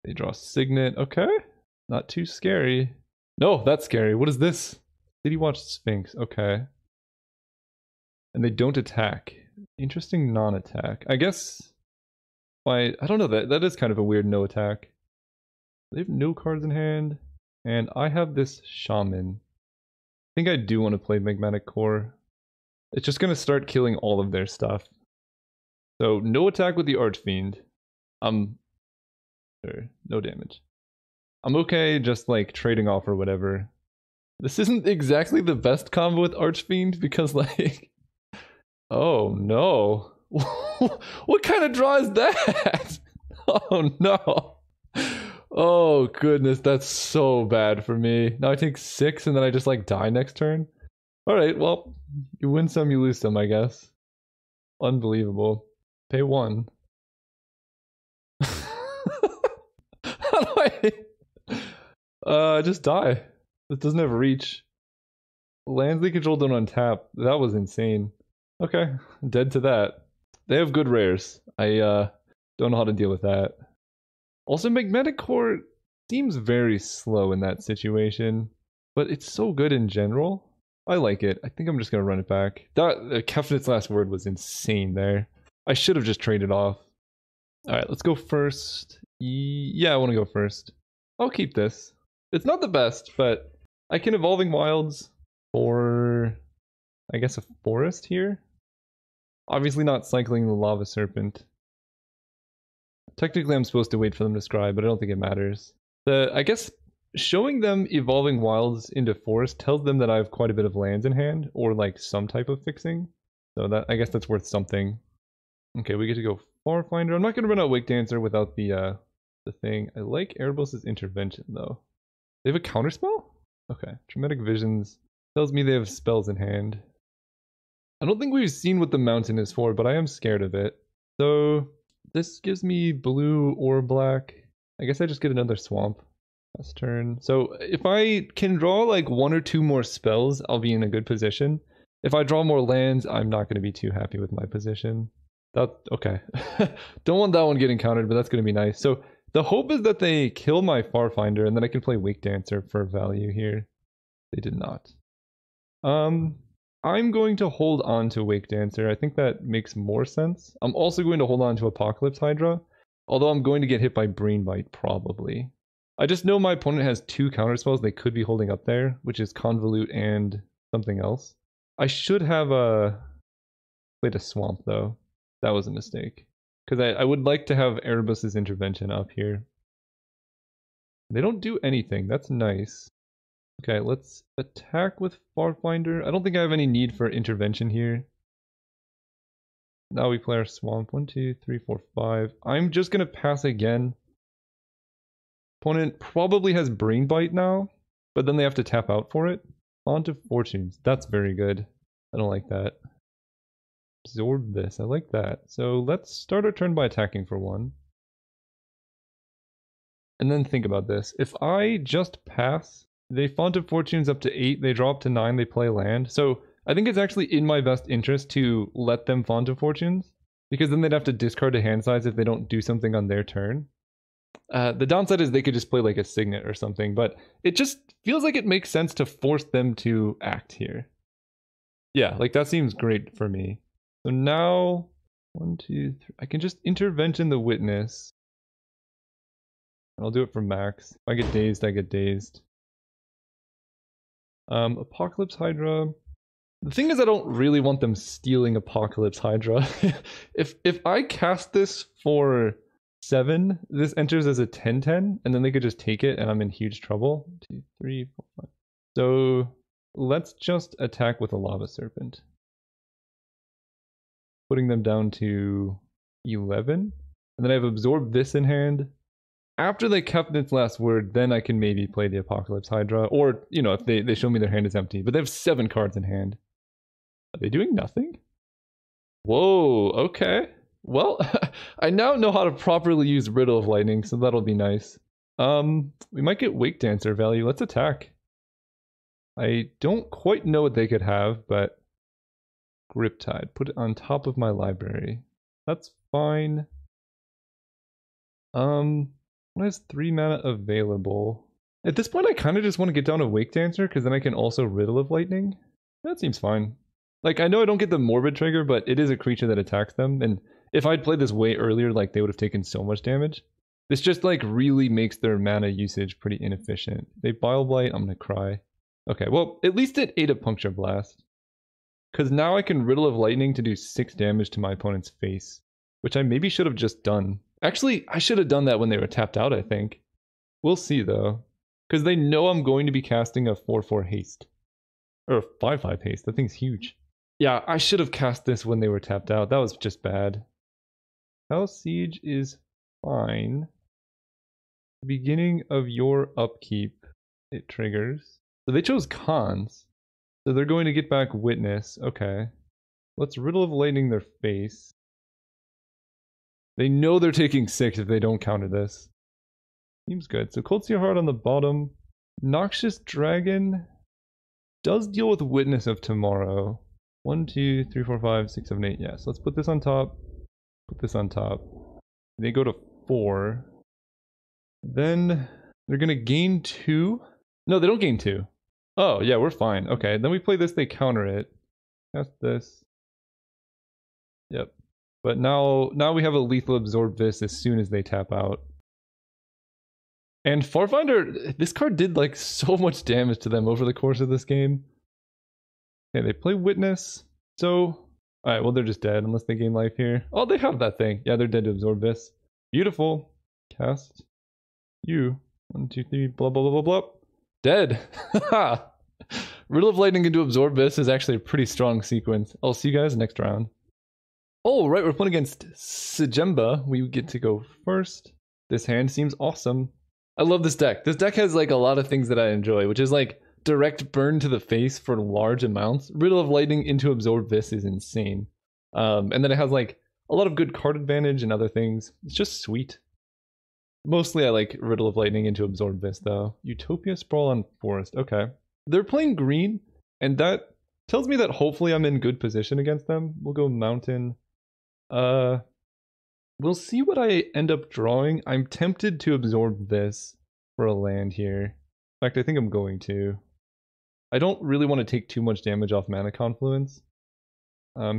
They draw Signet. Okay. Not too scary. No, that's scary. What is this? City Watch Sphinx. Okay. And they don't attack. Interesting non-attack. I guess... I don't know, that is kind of a weird no attack. They have no cards in hand. And I have this Shaman. I think I do want to play Magmatic Core. It's just going to start killing all of their stuff. So, no attack with the Archfiend. Sure, no damage. I'm okay just like trading off or whatever. This isn't exactly the best combo with Archfiend because like... Oh no. What kind of draw is that? Oh no. Oh goodness, that's so bad for me. Now I take 6 and then I just like die next turn. Alright, well, you win some, you lose some, I guess. Unbelievable. Pay 1. How do I... just die. This doesn't have reach. Lands they control don't untap. That was insane. Okay, dead to that. They have good rares. I don't know how to deal with that. Also, Magmatic Core seems very slow in that situation, but it's so good in general. I like it. I think I'm just gonna run it back. That Kefnit's last word was insane there. I should have just traded off. Alright, let's go first. Yeah, I want to go first. I'll keep this. It's not the best, but I can Evolving Wilds for, I guess, a forest here. Obviously not cycling the Lava Serpent. Technically I'm supposed to wait for them to scry, but I don't think it matters. I guess showing them Evolving Wilds into forest tells them that I have quite a bit of lands in hand, or like some type of fixing. So that, I guess that's worth something. Okay, we get to go Farfinder. I'm not going to run out Wake Dancer without the thing. I like Erebos' Intervention though. They have a counterspell? Okay. Traumatic Visions tells me they have spells in hand. I don't think we've seen what the mountain is for, but I am scared of it. So this gives me blue or black. I guess I just get another swamp. Last turn. So if I can draw like 1 or 2 more spells, I'll be in a good position. If I draw more lands, I'm not going to be too happy with my position. Okay. Don't want that one getting countered, but that's going to be nice. So the hope is that they kill my Farfinder and then I can play Wake Dancer for value here. They did not. I'm going to hold on to Wake Dancer. I think that makes more sense. I'm also going to hold on to Apocalypse Hydra, although I'm going to get hit by Brain Bite probably. I just know my opponent has 2 counterspells they could be holding up there, which is Convolute and something else. I should have played a Swamp though. That was a mistake. Because I would like to have Erebos' Intervention up here. They don't do anything. That's nice. Okay, let's attack with Farfinder. I don't think I have any need for intervention here. Now we play our Swamp. 1, 2, 3, 4, 5. I'm just going to pass again. Opponent probably has Brain Bite now, but then they have to tap out for it. Font of Fortunes. That's very good. I don't like that. Absorb this. I like that. So let's start our turn by attacking for 1. And then think about this. If I just pass, they Font of Fortunes up to 8, they draw up to 9, they play land. So I think it's actually in my best interest to let them Font of Fortunes, because then they'd have to discard a hand size if they don't do something on their turn. The downside is they could just play like a Signet or something, but it just feels like it makes sense to force them to act here. Yeah, like that seems great for me. So now, 1, 2, 3, I can just Intervention the Witness. I'll do it for max. If I get dazed, I get dazed. Apocalypse Hydra. The thing is I don't really want them stealing Apocalypse Hydra. If I cast this for 7, this enters as a 10/10, and then they could just take it and I'm in huge trouble. 2, 3, 4, 5. So let's just attack with a Lava Serpent. Putting them down to 11. And then I've absorbed this in hand. After they kept its last word, then I can maybe play the Apocalypse Hydra. Or, you know, if they show me their hand is empty. But they have 7 cards in hand. Are they doing nothing? Whoa, okay. Well, I now know how to properly use Riddle of Lightning, so that'll be nice. We might get Wake Dancer value. Let's attack. I don't quite know what they could have, but Griptide. Put it on top of my library. That's fine. What has 3 mana available? At this point, I kind of just want to get down a Wake Dancer, because then I can also Riddle of Lightning. That seems fine. Like, I know I don't get the Morbid trigger, but it is a creature that attacks them, and if I'd played this way earlier, like, they would have taken so much damage. This just, like, really makes their mana usage pretty inefficient. If they Bile Blight, I'm gonna cry. Okay, well, at least it ate a Puncture Blast. Because now I can Riddle of Lightning to do 6 damage to my opponent's face, which I maybe should have just done. Actually, I should have done that when they were tapped out, I think. We'll see, though. Because they know I'm going to be casting a 4/4 haste. Or a 5/5 haste. That thing's huge. Yeah, I should have cast this when they were tapped out. That was just bad. House Siege is fine. Beginning of your upkeep, it triggers. So they chose cons. So they're going to get back Witness. Okay. Let's Riddle of Lightning their face. They know they're taking 6 if they don't counter this. Seems good. So Cold Steel Heart on the bottom. Noxious Dragon does deal with Witness of Tomorrow. 1, 2, 3, 4, 5, 6, 7, 8. Yes, let's put this on top. Put this on top. They go to 4. Then they're going to gain 2. No, they don't gain 2. Oh, yeah, we're fine. Okay, then we play this, they counter it. Cast this. Yep. But now we have a lethal absorb this as soon as they tap out. And Farfinder, this card did like so much damage to them over the course of this game. Okay, they play Witness. So, alright, well they're just dead unless they gain life here. Oh, they have that thing. Yeah, they're dead to absorb this. Beautiful. Cast. You. 1, 2, 3, blah, blah, blah, blah, blah. Dead. Haha. Riddle of Lightning into absorb this is actually a pretty strong sequence. I'll see you guys next round. Oh, right, we're playing against Sejemba. We get to go first. This hand seems awesome. I love this deck. This deck has like a lot of things that I enjoy, which is like direct burn to the face for large amounts. Riddle of Lightning into absorb this is insane. And then it has like a lot of good card advantage and other things. It's just sweet. Mostly I like Riddle of Lightning into absorb this though. Utopia Sprawl on Forest. Okay. They're playing green, and that tells me that hopefully I'm in good position against them. We'll go Mountain. We'll see what I end up drawing. I'm tempted to absorb this for a land here. In fact, I think I'm going to. I don't really want to take too much damage off Mana Confluence.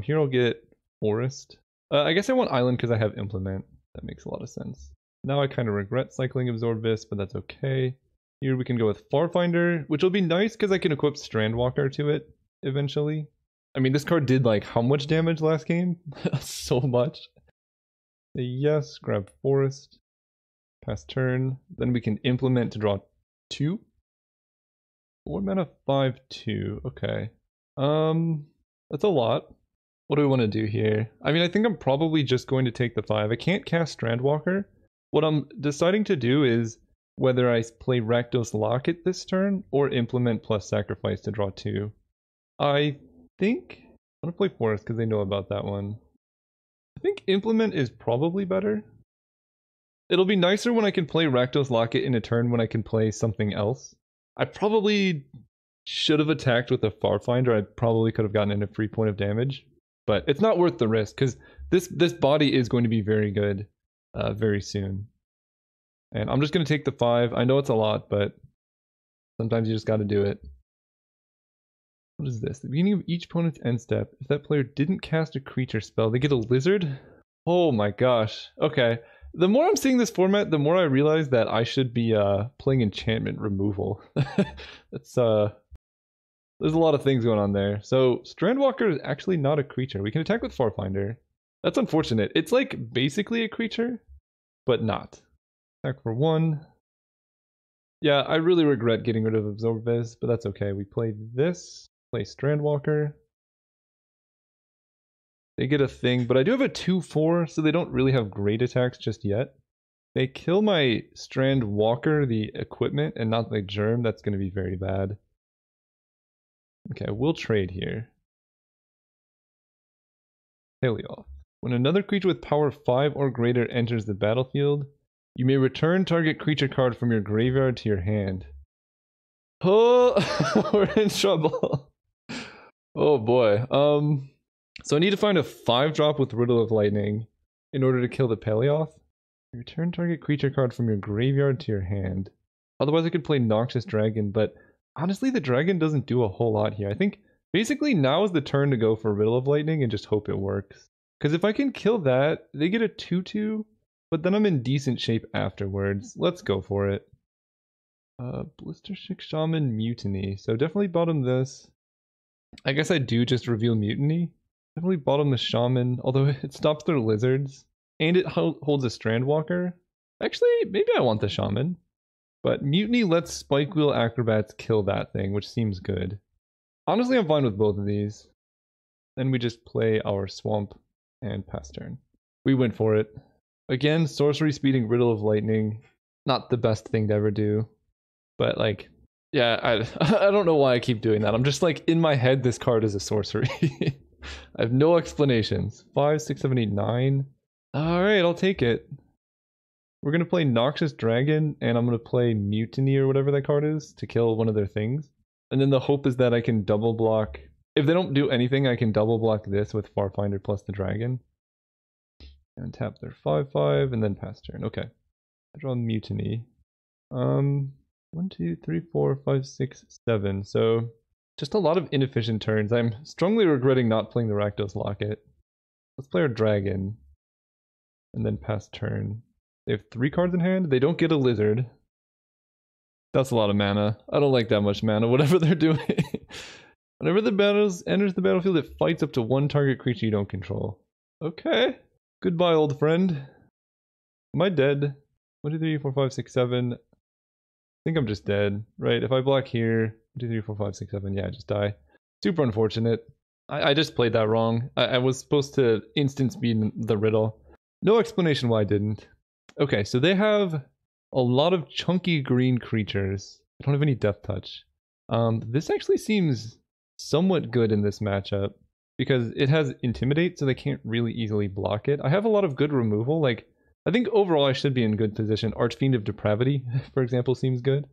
Here I'll get Forest. I guess I want Island because I have Implement. That makes a lot of sense. Now I kind of regret cycling Absorb this, but that's okay. Here we can go with Farfinder, which will be nice because I can equip Strandwalker to it eventually. I mean, this card did like how much damage last game? So much. Say yes, grab Forest. Pass turn. Then we can Implement to draw 2. 4 mana, 5, 2. Okay. That's a lot. What do we want to do here? I mean, I think I'm probably just going to take the 5. I can't cast Strandwalker. What I'm deciding to do is whether I play Rakdos Locket this turn or Implement plus Sacrifice to draw 2. I think I'm going to play Forest because they know about that one. I think Implement is probably better. It'll be nicer when I can play Rakdos Locket in a turn when I can play something else. I probably should have attacked with a Farfinder. I probably could have gotten in a free point of damage. But it's not worth the risk because this body is going to be very good very soon. And I'm just going to take the 5. I know it's a lot, but sometimes you just got to do it. What is this? The beginning of each opponent's end step, if that player didn't cast a creature spell, they get a lizard? Oh my gosh. Okay. The more I'm seeing this format, the more I realize that I should be playing enchantment removal. That's there's a lot of things going on there. So Strandwalker is actually not a creature. We can attack with Farfinder. That's unfortunate. It's like basically a creature, but not. Attack for 1. Yeah, I really regret getting rid of Absorb this, but that's okay. We play this, play Strandwalker. They get a thing, but I do have a 2/4, so they don't really have great attacks just yet. They kill my Strandwalker, the equipment, and not the germ. That's going to be very bad. Okay, we'll trade here. Helioth. When another creature with power 5 or greater enters the battlefield, you may return target creature card from your graveyard to your hand. Oh, we're in trouble. Oh boy. So I need to find a 5-drop with Riddle of Lightning in order to kill the Paleoth. Return target creature card from your graveyard to your hand. Otherwise I could play Noxious Dragon, but honestly the dragon doesn't do a whole lot here. I think basically now is the turn to go for Riddle of Lightning and just hope it works. Because if I can kill that, they get a 2/2, but then I'm in decent shape afterwards. Let's go for it. Blistershick Shaman Mutiny. So definitely bottom this. I guess I do just reveal Mutiny. Definitely bottom the Shaman, although it stops their lizards. And it holds a Strandwalker. Actually, maybe I want the Shaman. But Mutiny lets Spike Wheel Acrobats kill that thing, which seems good. Honestly, I'm fine with both of these. Then we just play our Swamp and pass turn. We went for it. Again, sorcery speeding Riddle of Lightning. Not the best thing to ever do. But like, yeah, I don't know why I keep doing that. I'm just like, in my head, this card is a sorcery. I have no explanations. 5, 6, 7, 8, 9. Alright, I'll take it. We're gonna play Noxious Dragon, and I'm gonna play Mutiny or whatever that card is to kill one of their things. And then the hope is that I can double block. If they don't do anything, I can double block this with Farfinder plus the dragon. And tap their 5/5 and then pass turn. Okay. I draw Mutiny. 1, 2, 3, 4, 5, 6, 7. So just a lot of inefficient turns. I'm strongly regretting not playing the Rakdos Locket. Let's play our dragon. And then pass turn. They have 3 cards in hand. They don't get a lizard. That's a lot of mana. I don't like that much mana, whatever they're doing. Whenever the battles enters the battlefield, it fights up to 1 target creature you don't control. Okay. Goodbye, old friend. Am I dead? 1, 2, 3, 4, 5, 6, 7. I think I'm just dead, right? If I block here, 1, 2, 3, 4, 5, 6, 7, yeah, I just die. Super unfortunate. I just played that wrong. I was supposed to instant speed the riddle. No explanation why I didn't. Okay, so they have a lot of chunky green creatures. I don't have any Death Touch. This actually seems somewhat good in this matchup because it has Intimidate, so they can't really easily block it. I have a lot of good removal. Like, I think overall I should be in good position. Archfiend of Depravity, for example, seems good.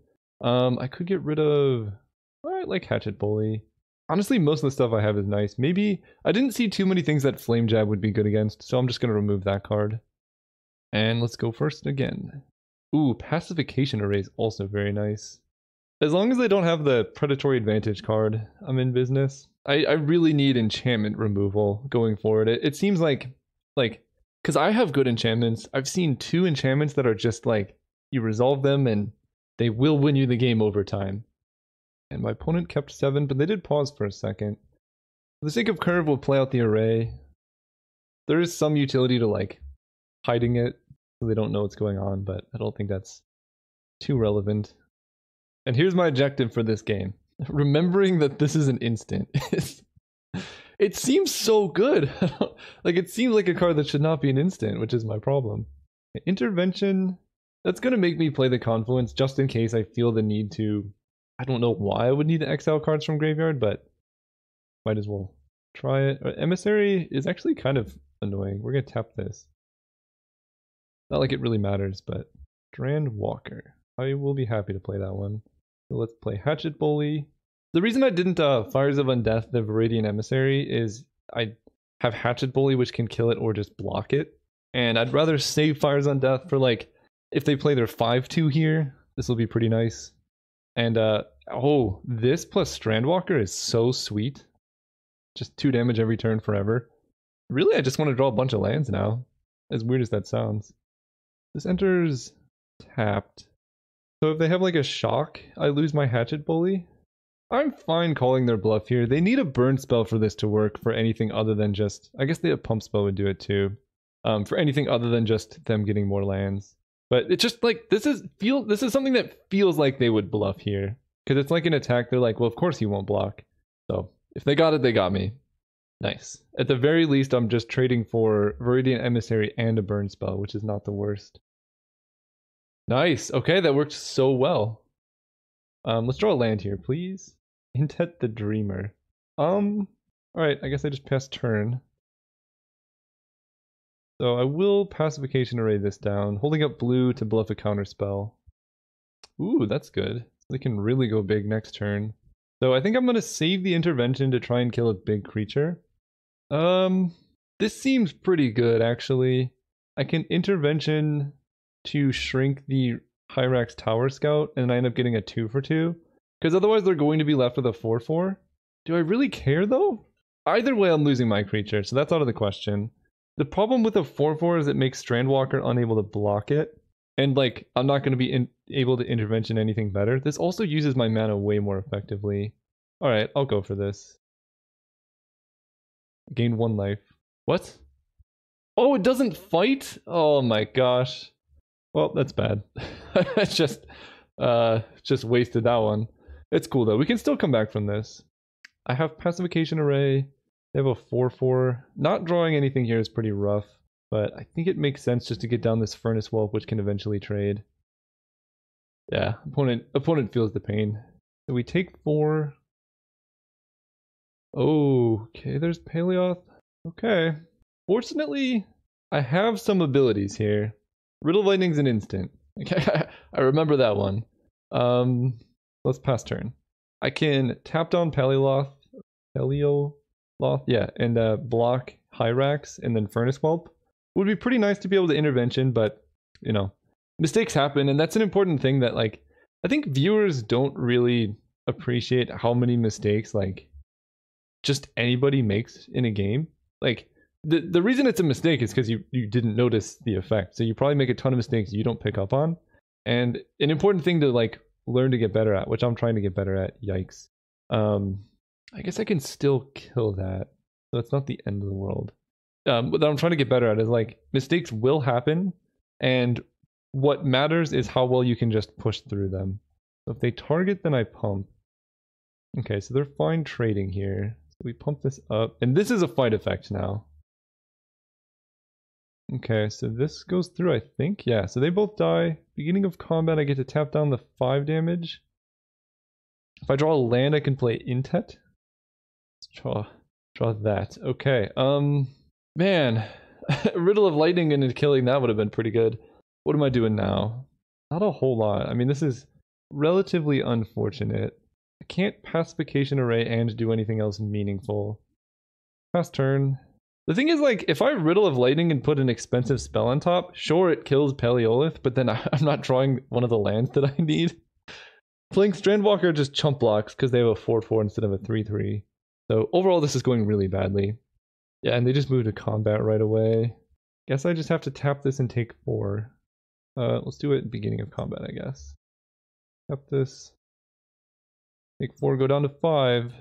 I could get rid of... I like Hatchet Bully. Honestly, most of the stuff I have is nice. Maybe... I didn't see too many things that Flame Jab would be good against, so I'm just going to remove that card. And let's go first again. Ooh, Pacification Array is also very nice. As long as they don't have the Predatory Advantage card, I'm in business. I really need enchantment removal going forward. It seems like, because I have good enchantments. I've seen 2 enchantments that are just like, you resolve them and they will win you the game over time. And my opponent kept 7, but they did pause for a second. For the sake of curve, we'll play out the array. There is some utility to like hiding it so they don't know what's going on, but I don't think that's too relevant. And here's my objective for this game. Remembering that this is an instant. It seems so good. Like, it seems like a card that should not be an instant, which is my problem. Intervention, that's going to make me play the Confluence just in case I feel the need to... I don't know why I would need to exile cards from graveyard, but might as well try it. Emissary is actually kind of annoying. We're going to tap this. Not like it really matters, but Strandwalker. I will be happy to play that one. So let's play Hatchet Bully. The reason I didn't Fires of Undeath the Viridian Emissary is I have Hatchet Bully which can kill it or just block it. And I'd rather save Fires on Death for like, if they play their 5/2 here, this will be pretty nice. And oh, this plus Strandwalker is so sweet. Just 2 damage every turn forever. Really, I just want to draw a bunch of lands now. As weird as that sounds. This enters tapped. So if they have like a shock, I lose my Hatchet Bully. I'm fine calling their bluff here. They need a burn spell for this to work for anything other than just... I guess the pump spell would do it too. For anything other than just them getting more lands. But it's just like, this is something that feels like they would bluff here. Because it's like an attack, they're like, well, of course he won't block. So if they got it, they got me. Nice. At the very least, I'm just trading for Viridian Emissary and a burn spell, which is not the worst. Nice. Okay, that worked so well. Let's draw a land here, please. Intet the Dreamer. Alright, I guess I just passed turn. So I will Pacification Array this down, holding up blue to bluff a counter spell. Ooh, that's good. They can really go big next turn. So I think I'm going to save the intervention to try and kill a big creature. This seems pretty good, actually. I can intervention to shrink the Hyrax Tower Scout, and I end up getting a 2 for 2. Because otherwise they're going to be left with a 4/4. Do I really care, though? Either way, I'm losing my creature, so that's out of the question. The problem with a 4/4 is it makes Strandwalker unable to block it. And, like, I'm not going to be able to intervention anything better. This also uses my mana way more effectively. Alright, I'll go for this. Gain 1 life. What? Oh, it doesn't fight? Oh my gosh. Well, that's bad. I just wasted that one. It's cool though. We can still come back from this. I have Pacification Array. They have a 4/4. Not drawing anything here is pretty rough, but I think it makes sense just to get down this Furnace Whelp, which can eventually trade. Yeah, opponent feels the pain. So we take 4. Oh, okay, there's Paleoth. Okay. Fortunately, I have some abilities here. Riddle of Lightning's an instant. Okay, I remember that one. Let's pass turn. I can tap down Paleoloth, yeah, and block Hyrax and then Furnace Whelp. Would be pretty nice to be able to intervention, but you know, mistakes happen, and that's an important thing that, like, I think viewers don't really appreciate how many mistakes, like, just anybody makes in a game. Like, the reason it's a mistake is because you didn't notice the effect. So you probably make a ton of mistakes you don't pick up on. And an important thing to, like, learn to get better at, which I'm trying to get better at. Yikes. I guess I can still kill that. So it's not the end of the world. What I'm trying to get better at is, like, mistakes will happen. And what matters is how well you can just push through them. So if they target, then I pump. Okay, so they're fine trading here. So we pump this up. And this is a fight effect now. Okay, so this goes through, I think. Yeah, so they both die. Beginning of combat, I get to tap down the 5 damage. If I draw a land, I can play Intet. Let's draw that. Okay, man. Riddle of Lightning and killing that would have been pretty good. What am I doing now? Not a whole lot. I mean, this is relatively unfortunate. I can't Pacification Array and do anything else meaningful. Pass turn. The thing is, like, if I Riddle of Lightning and put an expensive spell on top, sure, it kills Paleolith, but then I'm not drawing one of the lands that I need. Playing Strandwalker just chump blocks because they have a 4/4 instead of a 3/3. So overall, this is going really badly. Yeah, and they just moved to combat right away. Guess I just have to tap this and take 4. Let's do it at the beginning of combat, I guess. Tap this. Take 4, go down to 5.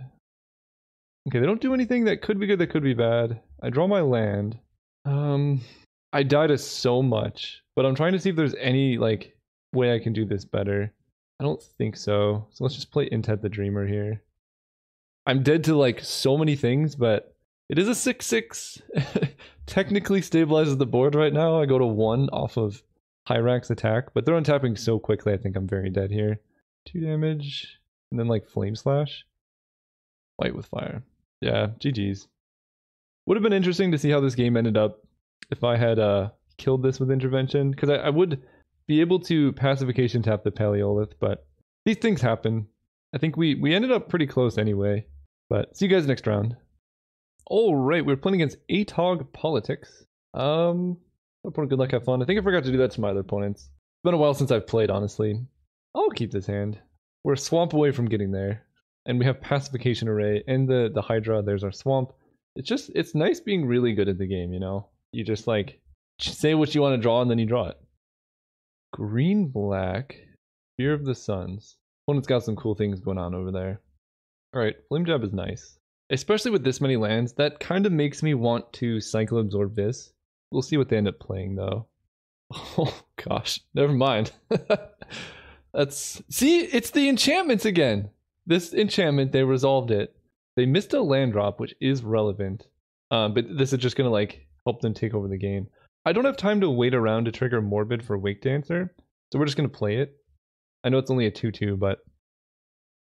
Okay, they don't do anything that could be good, that could be bad. I draw my land. I die to so much, but I'm trying to see if there's any, like, way I can do this better. I don't think so. So let's just play Intet the Dreamer here. I'm dead to, like, so many things, but it is a 6/6. Technically stabilizes the board right now. I go to 1 off of Hyrax attack, but they're untapping so quickly I think I'm very dead here. 2 damage, and then, like, Flame Slash. Fight with fire. Yeah, GG's. Would have been interesting to see how this game ended up if I had killed this with intervention, because I would be able to Pacification tap the Paleolith, but these things happen. I think we ended up pretty close anyway, but see you guys next round. Alright, we're playing against Atog Politics. Opponent, good luck, have fun. I think I forgot to do that to my other opponents. It's been a while since I've played, honestly. I'll keep this hand. We're a swamp away from getting there. And we have Pacification Array and the Hydra. There's our swamp. It's nice being really good at the game, you know? You just, like, say what you want to draw and then you draw it. Green, black, Fear of the Suns. Opponent's got some cool things going on over there. Alright, Flame Jab is nice. Especially with this many lands, that kind of makes me want to Cycle Absorb this. We'll see what they end up playing, though. Oh, gosh. Never mind. See, it's the enchantments again. This enchantment, they resolved it. They missed a land drop, which is relevant. But this is just going to, like, help them take over the game. I don't have time to wait around to trigger Morbid for Wake Dancer, so we're just going to play it. I know it's only a 2/2, but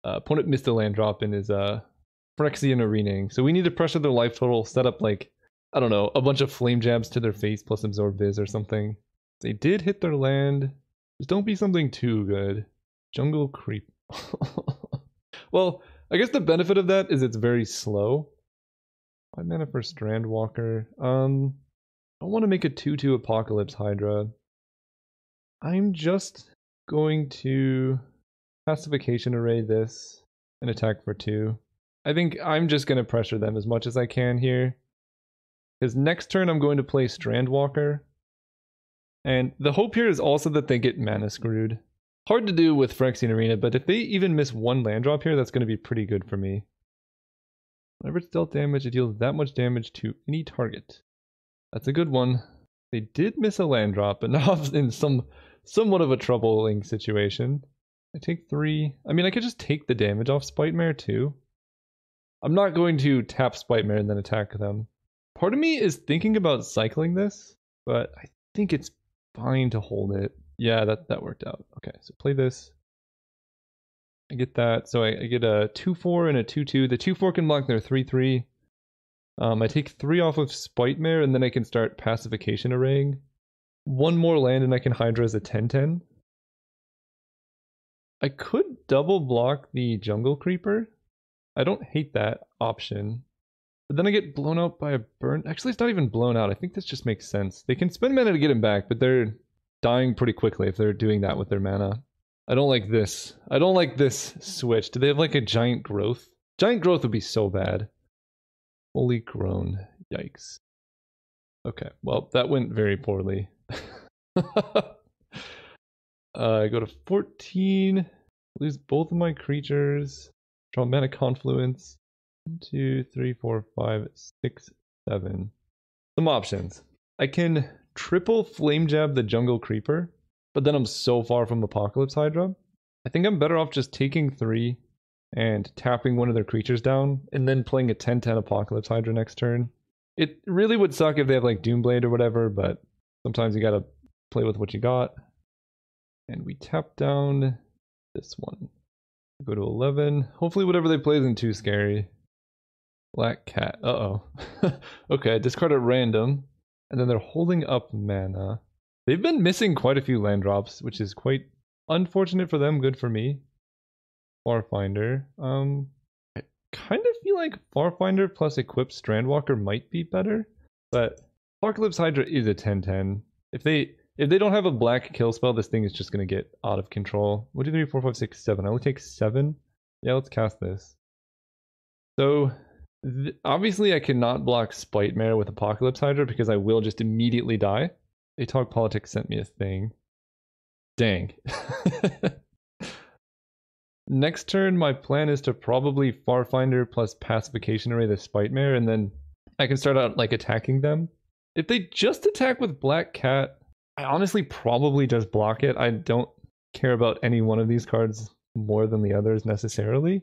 opponent missed a land drop in his Phyrexian Arenaing. So we need to pressure their life total, set up, like, I don't know, a bunch of Flame Jabs to their face plus Absorb Viz or something. They did hit their land. Just don't be something too good. Jungle Creep. Well, I guess the benefit of that is it's very slow. 5 mana for Strandwalker. I want to make a 2/2 Apocalypse Hydra. I'm just going to Pacification Array this and attack for 2. I think I'm just going to pressure them as much as I can here. Because next turn I'm going to play Strandwalker. And the hope here is also that they get mana screwed. Hard to do with Phyrexian Arena, but if they even miss one land drop here, that's going to be pretty good for me. Whenever it's dealt damage, it deals that much damage to any target. That's a good one. They did miss a land drop, but now I'm in somewhat of a troubling situation. I take 3. I mean, I could just take the damage off Spite-Mare too. I'm not going to tap Spite-Mare and then attack them. Part of me is thinking about cycling this, but I think it's fine to hold it. Yeah, that worked out. Okay, so play this. I get that. So I get a 2/4 and a 2/2. The 2/4 can block their 3/3. I take 3 off of Spite-Mare, and then I can start Pacification Arraying. 1 more land and I can Hydra as a 10/10. I could double block the Jungle Creeper. I don't hate that option. But then I get blown out by a burn. Actually, it's not even blown out. I think this just makes sense. They can spend mana to get him back, but they're dying pretty quickly if they're doing that with their mana. I don't like this. I don't like this switch. Do they have like a Giant Growth? Giant Growth would be so bad. Fully grown. Yikes. Okay, well, that went very poorly. I go to 14. Lose both of my creatures. Draw Mana Confluence. 1, 2, 3, 4, 5, 6, 7. Some options. I can triple Flame Jab the Jungle Creeper, but then I'm so far from Apocalypse Hydra. I think I'm better off just taking 3 and tapping one of their creatures down, and then playing a 10/10 Apocalypse Hydra next turn. It really would suck if they have like Doomblade or whatever, but sometimes you gotta play with what you got. And we tap down this one. Go to 11. Hopefully whatever they play isn't too scary. Black Cat. Uh-oh. Okay, discard at random. And then they're holding up mana. They've been missing quite a few land drops, which is quite unfortunate for them, good for me. Farfinder. I kind of feel like Farfinder plus Equip Strandwalker might be better, but Apocalypse Hydra is a 10/10. If they don't have a black kill spell, this thing is just gonna get out of control. 1, 2, 3, 4, 5, 6, 7. I only take 7. Yeah, let's cast this. So obviously I cannot block Spite-Mare with Apocalypse Hydra because I will just immediately die. Atog Politics sent me a thing. Dang. Next turn, my plan is to probably Farfinder plus Pacification Array the Spite-Mare, and then I can start out like attacking them. If they just attack with Black Cat, I honestly probably just block it. I don't care about any one of these cards more than the others necessarily.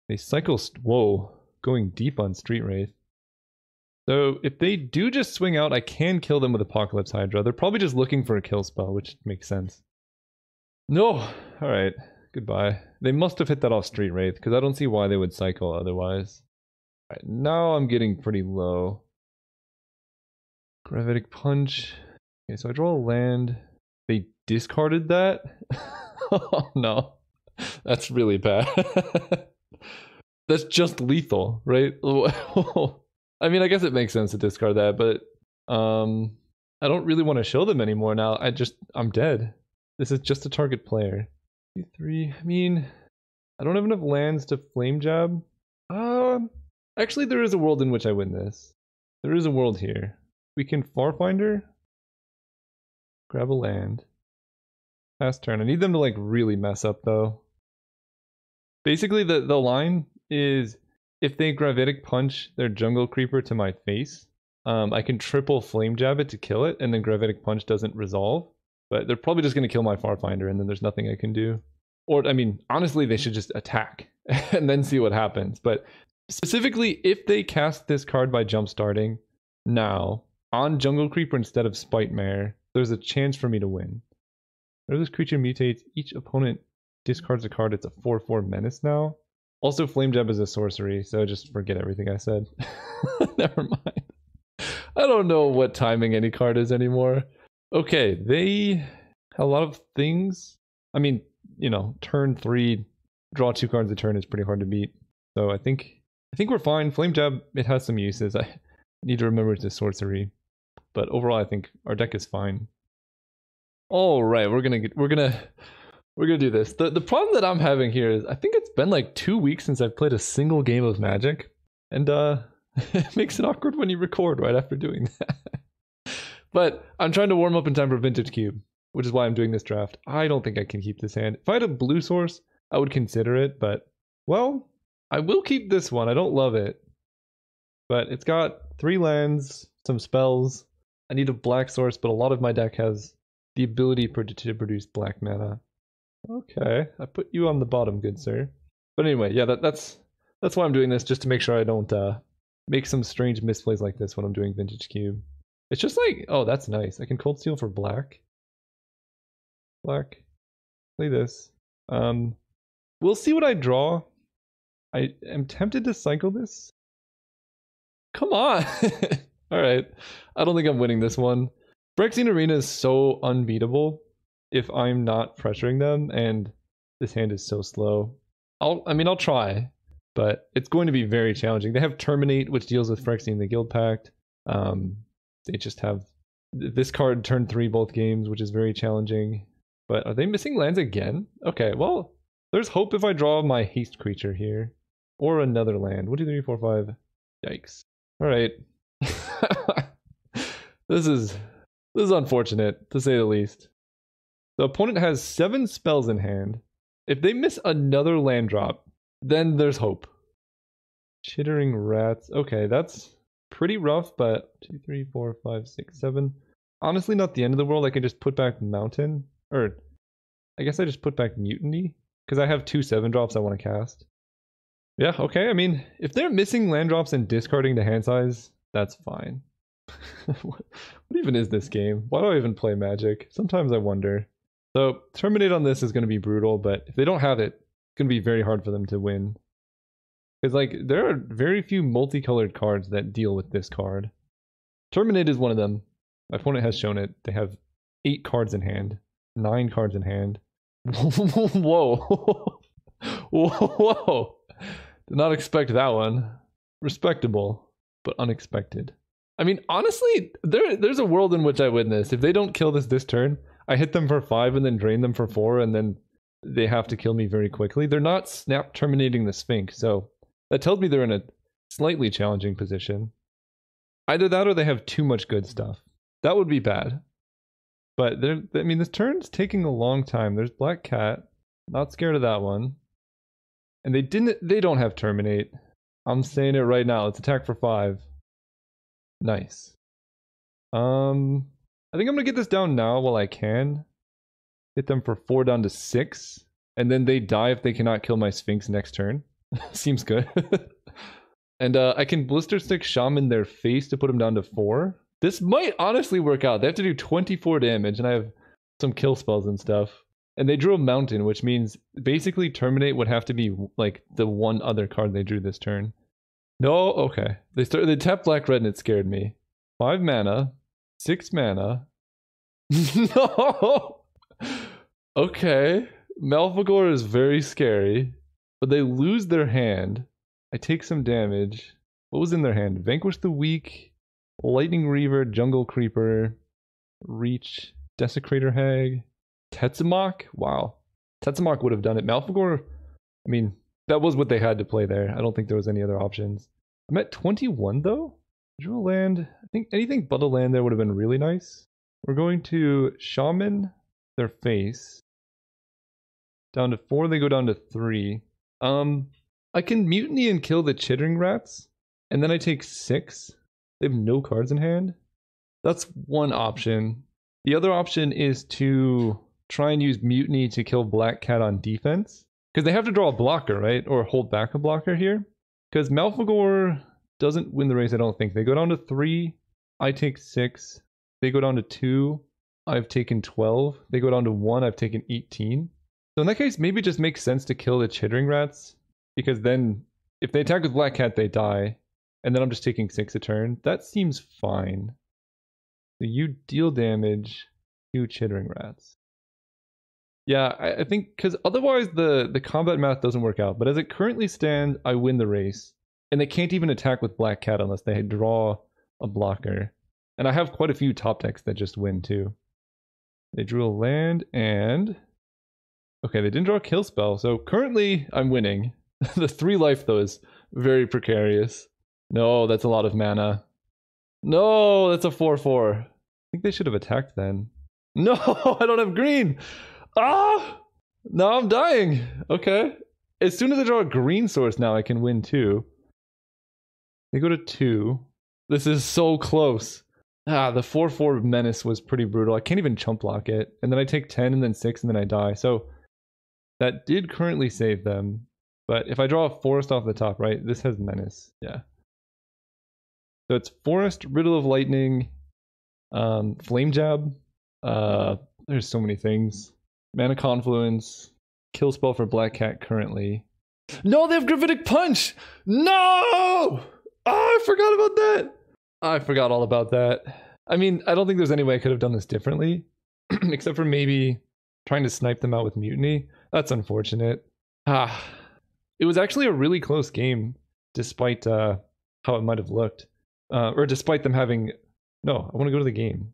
They cycle, whoa, going deep on Street Wraith. So if they do just swing out, I can kill them with Apocalypse Hydra. They're probably just looking for a kill spell, which makes sense. No, alright. Goodbye. They must have hit that off Street Wraith, because I don't see why they would cycle otherwise. Alright, now I'm getting pretty low. Gravitic Punch. Okay, so I draw a land. They discarded that? Oh no. That's really bad. That's just lethal, right? I mean, I guess it makes sense to discard that, but I don't really want to show them anymore now. I'm dead. This is just a target player. 2, 3. I mean, I don't have enough lands to Flame Jab. Actually, there is a world in which I win this. There is a world here. We can Farfinder. Grab a land. Pass turn. I need them to like really mess up though. Basically, the line is if they Gravitic Punch their Jungle Creeper to my face, I can triple Flame Jab it to kill it, and then Gravitic Punch doesn't resolve. But they're probably just going to kill my Farfinder, and then there's nothing I can do. Or, I mean, honestly, they should just attack and then see what happens. But specifically, if they cast this card by jumpstarting now on Jungle Creeper instead of Spite-Mare, there's a chance for me to win. Whenever this creature mutates, each opponent discards a card. It's a 4/4 menace now. Also, Flame Jab is a sorcery, so just forget everything I said. Never mind. I don't know what timing any card is anymore. Okay, they have a lot of things. I mean, you know, turn 3, draw 2 cards a turn is pretty hard to beat. So I think we're fine. Flame Jab, it has some uses. I need to remember it's a sorcery. But overall I think our deck is fine. Alright, we're gonna do this. The problem that I'm having here is I think it's been like 2 weeks since I've played a single game of Magic. And it makes it awkward when you record right after doing that. But I'm trying to warm up in time for Vintage Cube, which is why I'm doing this draft. I don't think I can keep this hand. If I had a blue source, I would consider it, but, well, I will keep this one. I don't love it. But it's got 3 lands, some spells. I need a black source, but a lot of my deck has the ability to produce black mana. Okay, I put you on the bottom, good sir. But anyway, yeah, that's why I'm doing this, just to make sure I don't make some strange misplays like this when I'm doing Vintage Cube. It's just like, oh, that's nice. I can Cold Steel for black. Black. Play this. We'll see what I draw. I am tempted to cycle this. Come on! Alright. I don't think I'm winning this one. Phyrexian Arena is so unbeatable if I'm not pressuring them, and this hand is so slow. I'll try, but it's going to be very challenging. They have Terminate, which deals with Phyrexian the Guild Pact. They just have this card turn 3 both games, which is very challenging. But are they missing lands again? Okay, well, there's hope if I draw my haste creature here. Or another land. 1, 2, 3, 4, 5. Yikes. Alright. This is unfortunate, to say the least. The opponent has 7 spells in hand. If they miss another land drop, then there's hope. Chittering Rats. Okay, that's pretty rough, but 2, 3, 4, 5, 6, 7. Honestly, not the end of the world. I can just put back Mountain. Or, I guess I just put back Mutiny. Because I have 2 7-drops I want to cast. Yeah, okay, I mean, if they're missing land drops and discarding the hand size, that's fine. What even is this game? Why do I even play Magic? Sometimes I wonder. So, Terminate on this is going to be brutal, but if they don't have it, it's going to be very hard for them to win. Because, like, there are very few multicolored cards that deal with this card. Terminate is one of them. My opponent has shown it. They have 8 cards in hand. 9 cards in hand. Whoa. Whoa. Did not expect that one. Respectable, but unexpected. I mean, honestly, there's a world in which I win this. If they don't kill this turn, I hit them for 5 and then drain them for 4, and then they have to kill me very quickly. They're not snap terminating the Sphinx, so that tells me they're in a slightly challenging position. Either that or they have too much good stuff. That would be bad. But I mean, this turn's taking a long time. There's Black Cat. Not scared of that one. And they don't have Terminate. I'm saying it right now. Let's attack for 5. Nice. I think I'm gonna get this down now while I can. Hit them for 4 down to 6. And then they die if they cannot kill my Sphinx next turn. Seems good. And I can Blister Stick Shaman their face to put them down to 4. This might honestly work out. They have to do 24 damage, and I have some kill spells and stuff. And they drew a Mountain, which means basically Terminate would have to be like the one other card they drew this turn. No, okay. They tapped Black Red and it scared me. 5 mana, 6 mana. No! Okay. Malphagor is very scary, but they lose their hand. I take some damage. What was in their hand? Vanquish the Weak, Lightning Reaver, Jungle Creeper, Reach, Desecrator Hag, Tetzimoc? Wow. Tetzimoc would have done it. Malphagor, I mean, that was what they had to play there. I don't think there was any other options. I'm at 21 though? Draw a land. I think anything but a land there would have been really nice. We're going to Shaman their face. Down to 4, they go down to 3. I can Mutiny and kill the Chittering Rats, and then I take 6. They have no cards in hand. That's one option. The other option is to try and use Mutiny to kill Black Cat on defense. Because they have to draw a blocker, right? Or hold back a blocker here. Because Malphagor doesn't win the race, I don't think. They go down to 3. I take 6. They go down to 2. I've taken 12. They go down to 1. I've taken 18. So in that case, maybe it just makes sense to kill the Chittering Rats. Because then, if they attack with Black Cat, they die. And then I'm just taking 6 a turn. That seems fine. So you deal damage to Chittering Rats. Yeah, I think because otherwise the combat math doesn't work out. But as it currently stands, I win the race. And they can't even attack with Black Cat unless they draw a blocker. And I have quite a few top decks that just win too. They drew a land and... Okay, they didn't draw a kill spell. So currently, I'm winning. The 3 life, though, is very precarious. No, that's a lot of mana. No, that's a 4/4. I think they should have attacked then. No, I don't have green! Ah! Now I'm dying! Okay. As soon as I draw a green source now, I can win too. They go to 2. This is so close. Ah, the 4/4 menace was pretty brutal. I can't even chump block it. And then I take 10 and then 6 and then I die. So that did currently save them. But if I draw a forest off the top, right, this has menace. Yeah. So it's forest, riddle of lightning, flame jab. There's so many things. Mana confluence, kill spell for Black Cat currently. No, they have gravitic punch! No! Oh, I forgot about that! I forgot all about that. I mean, I don't think there's any way I could have done this differently. Except for maybe trying to snipe them out with mutiny. That's unfortunate. It was actually a really close game, despite how it might have looked. Or despite them having... No, I want to go to the game.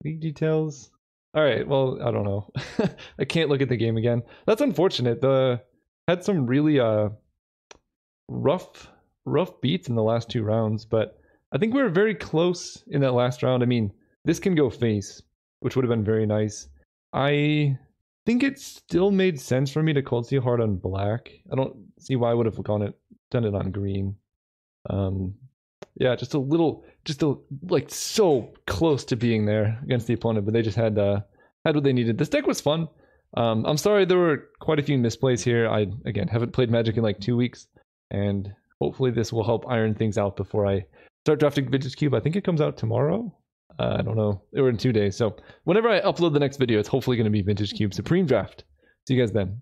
League details. Alright, well, I don't know. I can't look at the game again. That's unfortunate. Had some really rough beats in the last 2 rounds, but I think we were very close in that last round. I mean, this can go face, which would have been very nice. I think it still made sense for me to Cold Steel Heart on black. I don't see why I would have done it on green. Yeah, just like so close to being there against the opponent, but they just had what they needed. This deck was fun. I'm sorry there were quite a few misplays here. I again haven't played Magic in like 2 weeks, and hopefully this will help iron things out before I start drafting Vintage Cube. I think it comes out tomorrow. I don't know. Or in 2 days. So whenever I upload the next video, it's hopefully going to be Vintage Cube Supreme Draft. See you guys then.